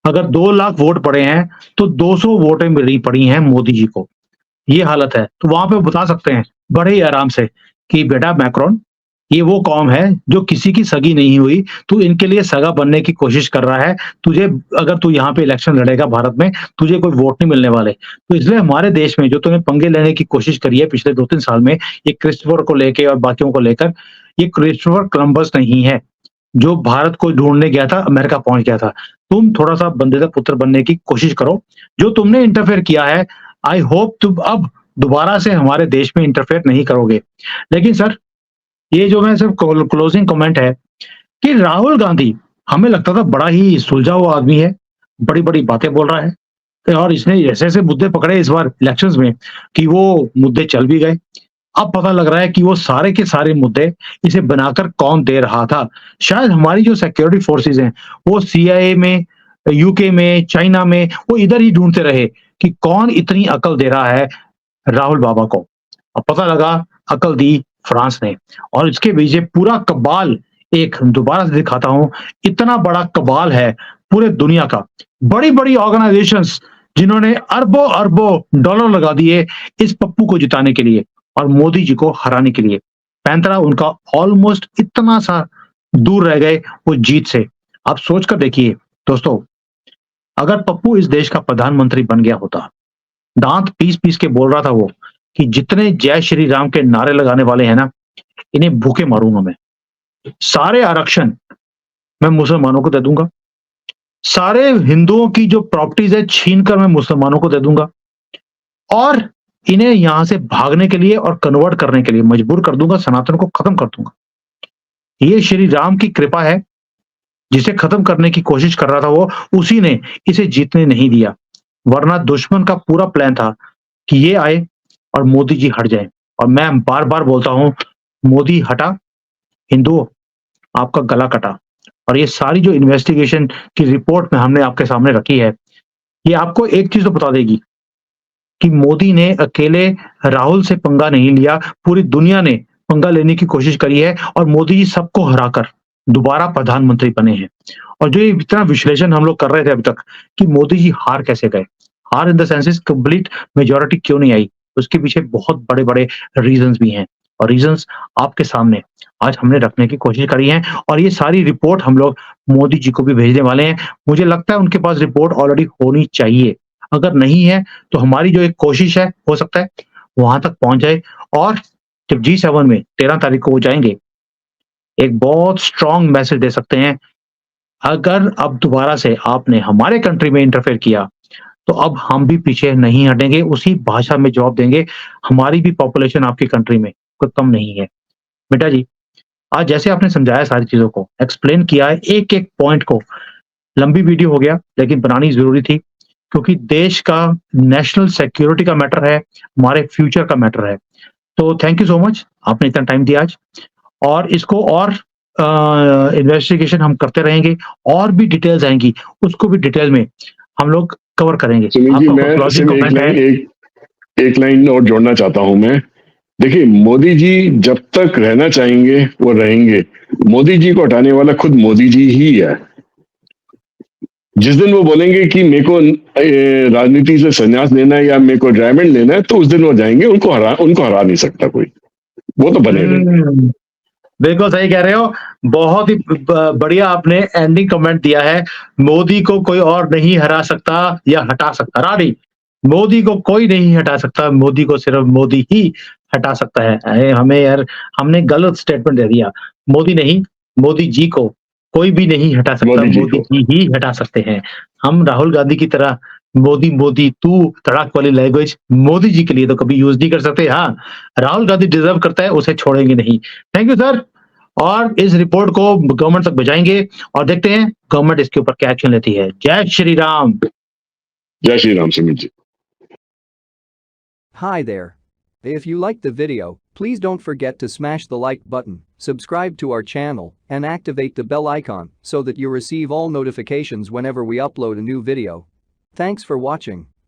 अगर 2 लाख वोट पड़े हैं तो 200 वोटें मिली पड़ी हैं मोदी जी को। ये हालत है, तो वहां पे बता सकते हैं बड़े ही आराम से कि बेटा मैक्रोन, ये वो कौम है जो किसी की सगी नहीं हुई, तू इनके लिए सगा बनने की कोशिश कर रहा है। तुझे अगर तू यहाँ पे इलेक्शन लड़ेगा भारत में, तुझे कोई वोट नहीं मिलने वाले। तो इसलिए हमारे देश में जो तूने पंगे लेने की कोशिश करी है पिछले 2-3 साल में, ये क्रिस्टोफर को लेके और बाकियों को लेकर, ये क्रिस्टोफर कोलंबस नहीं है जो भारत को ढूंढने गया था, अमेरिका पहुंच गया था। तुम थोड़ा सा बंदे का पुत्र बनने की कोशिश करो। जो तुमने इंटरफेयर किया है, आई होप तुम अब दोबारा से हमारे देश में इंटरफेयर नहीं करोगे। लेकिन सर, ये जो मैं सिर्फ क्लोजिंग कमेंट है कि राहुल गांधी हमें लगता था बड़ा ही सुलझा हुआ आदमी है, बड़ी-बड़ी बातें बोल रहा है और इसने ऐसे-ऐसे मुद्दे पकड़े इस बार इलेक्शंस में कि वो मुद्दे चल भी गए। अब पता लग रहा है कि वो सारे के सारे मुद्दे इसे बनाकर कौन दे रहा था। शायद हमारी जो सिक्योरिटी फोर्सेस हैं, वो सीआईए में, यूके में, चाइना में, वो इधर ही ढूंढते रहे कि कौन इतनी अकल दे रहा है राहुल बाबा को। अब पता लगा अकल दी फ्रांस ने। और इसके पीछे पूरा कबाल, एक दोबारा से दिखाता हूं, इतना बड़ा कबाल है पूरे दुनिया का। बड़ी-बड़ी ऑर्गेनाइजेशंस जिन्होंने अरबों डॉलर लगा दिए इस पप्पू को जिताने के लिए और मोदी जी को हराने के लिए। पैंतरा उनका ऑलमोस्ट इतना सा दूर रह गए वो जीत से। आप सोच कर देखिए दोस्तों, अगर पप्पू इस देश का प्रधानमंत्री बन गया होता, दांत पीस-पीस के बोल रहा था वो कि जितने जय श्री राम के नारे लगाने वाले हैं ना, इन्हें भूखे मारूंगा मैं। सारे आरक्षण मैं मुसलमानों को दे दूंगा। सारे हिंदुओं की जो प्रॉपर्टीज है छीनकर मैं मुसलमानों को दे दूंगा और इन्हें यहां से भागने के लिए और कन्वर्ट करने के लिए मजबूर कर दूंगा, सनातन को खत्म कर दूंगा। ये श्री राम की कृपा है, जिसे खत्म करने की कोशिश कर रहा था वो, उसी ने इसे जीतने नहीं दिया। वरना दुश्मन का पूरा प्लान था कि ये आए और मोदी जी हट जाए। और मैं बार-बार बोलता हूं, मोदी हटा, हिंदुओं आपका गला कटा। और ये सारी जो इन्वेस्टिगेशन की रिपोर्ट में हमने आपके सामने रखी है, ये आपको एक चीज तो बता देगी कि मोदी ने अकेले राहुल से पंगा नहीं लिया, पूरी दुनिया ने पंगा लेने की कोशिश करी है और मोदी जी सबको हराकर दोबारा प्रधानमंत्री बने हैं। और जो ये इतना विश्लेषण हम लोग कर रहे थे अभी तक कि मोदी जी हार कैसे गए, हार in the sense complete majority क्यों नहीं आई, उसके पीछे बहुत बड़े-बड़े रीज़न्स भी हैं और रीज़न्स आपके सामने आज हमने रखने की कोशिश करी है और ये सारी रिपोर्ट हम लोग मोदी जी को भी भेजने वाले हैं। मुझे लगता है उनके पास रिपोर्ट ऑलरेडी होनी चाहिए। अगर नहीं है, तो हमारी जो एक कोशिश है, हो सकता है वहाँ तक पहुँच जाए और जब G7 में 13 तारीख को वो जाएँगे, एक बहुत स्ट्रॉन्ग मैसेज दे सकते हैं, अगर अब दोबारा से आपने हमारे कंट्री में इंटरफेयर किया, तो अब हम भी पीछे नहीं हटेंगे, उसी भाषा में जवाब देंगे, हमारी भी पॉपुलेशन आपकी कंट्री में कोई कम नहीं है। बेटा जी, आज जैसे आपने समझाया सारी चीज़ों को, एक्सप्लेन किया है एक-एक पॉइंट को, लंबी वीडियो हो गया, लेकिन बनानी ज़रूरी थी, क्योंकि देश का नेशनल सिक्योरिटी का मैटर है, हमारे फ्यूचर का मैटर है। तो थैंक यू सो मच, आपने इतना टाइम दिया आज और इसको और इन्वेस्टिगेशन हम करते रहेंगे और भी डिटेल्स आएँगी, उसको भी डिटेल में हम लोग कवर करेंगे। सुनील जी, आपका मैं कोई क्लोजिंग सिर्फ एक कमेंट है? लाइन एक लाइन और जोड़ना चाहता हूं मैं। देखिए, मोदी जी जब तक रहना चाहेंगे वो रहेंगे। मोदी जी को हटाने वाला खुद मोदी जी ही है। जिस दिन वो बोलेंगे कि मेरे को राजनीति से संन्यास लेना है या मेरे को रिटायरमेंट लेना है, तो उस दिन वो जाएंगे। उनको हरा नहीं सकता कोई। वो तो बने रहेंगे। बिल्कुल सही कह रहे हो। बहुत ही ब बढ़िया आपने एंडिंग कमेंट दिया है। मोदी को कोई और नहीं हरा सकता या हटा सकता। रानी, मोदी को कोई नहीं हटा सकता, मोदी को सिर्फ मोदी ही हटा सकता है। अरे! हमें यार हमने गलत स्टेटमेंट दे दिया। मोदी नहीं, मोदी जी को कोई भी नहीं हटा सकता, मोदी जी मोदी को। जी ही हटा सकते हैं। हम राहुल गांधी की तरह मोदी, मोदी, तू तड़ाक वाली लैंग्वेज मोदी जी के लिए तो कभी यूज़ नहीं कर सकते। हाँ, राहुल गांधी डिज़र्व करता है, उसे छोड़ेंगे नहीं। Thank you sir. और इस रिपोर्ट को गवर्नमेंट तक भिजाएँगे और देखते हैं गवर्नमेंट इसके ऊपर क्या एक्शन लेती है। जय श्री राम। जय Shri Ram Sunil ji. Hi there. If you liked the video, please don't forget to smash the like button, subscribe to our channel, and activate the bell icon so that you receive all notifications whenever we upload a new video. Thanks for watching.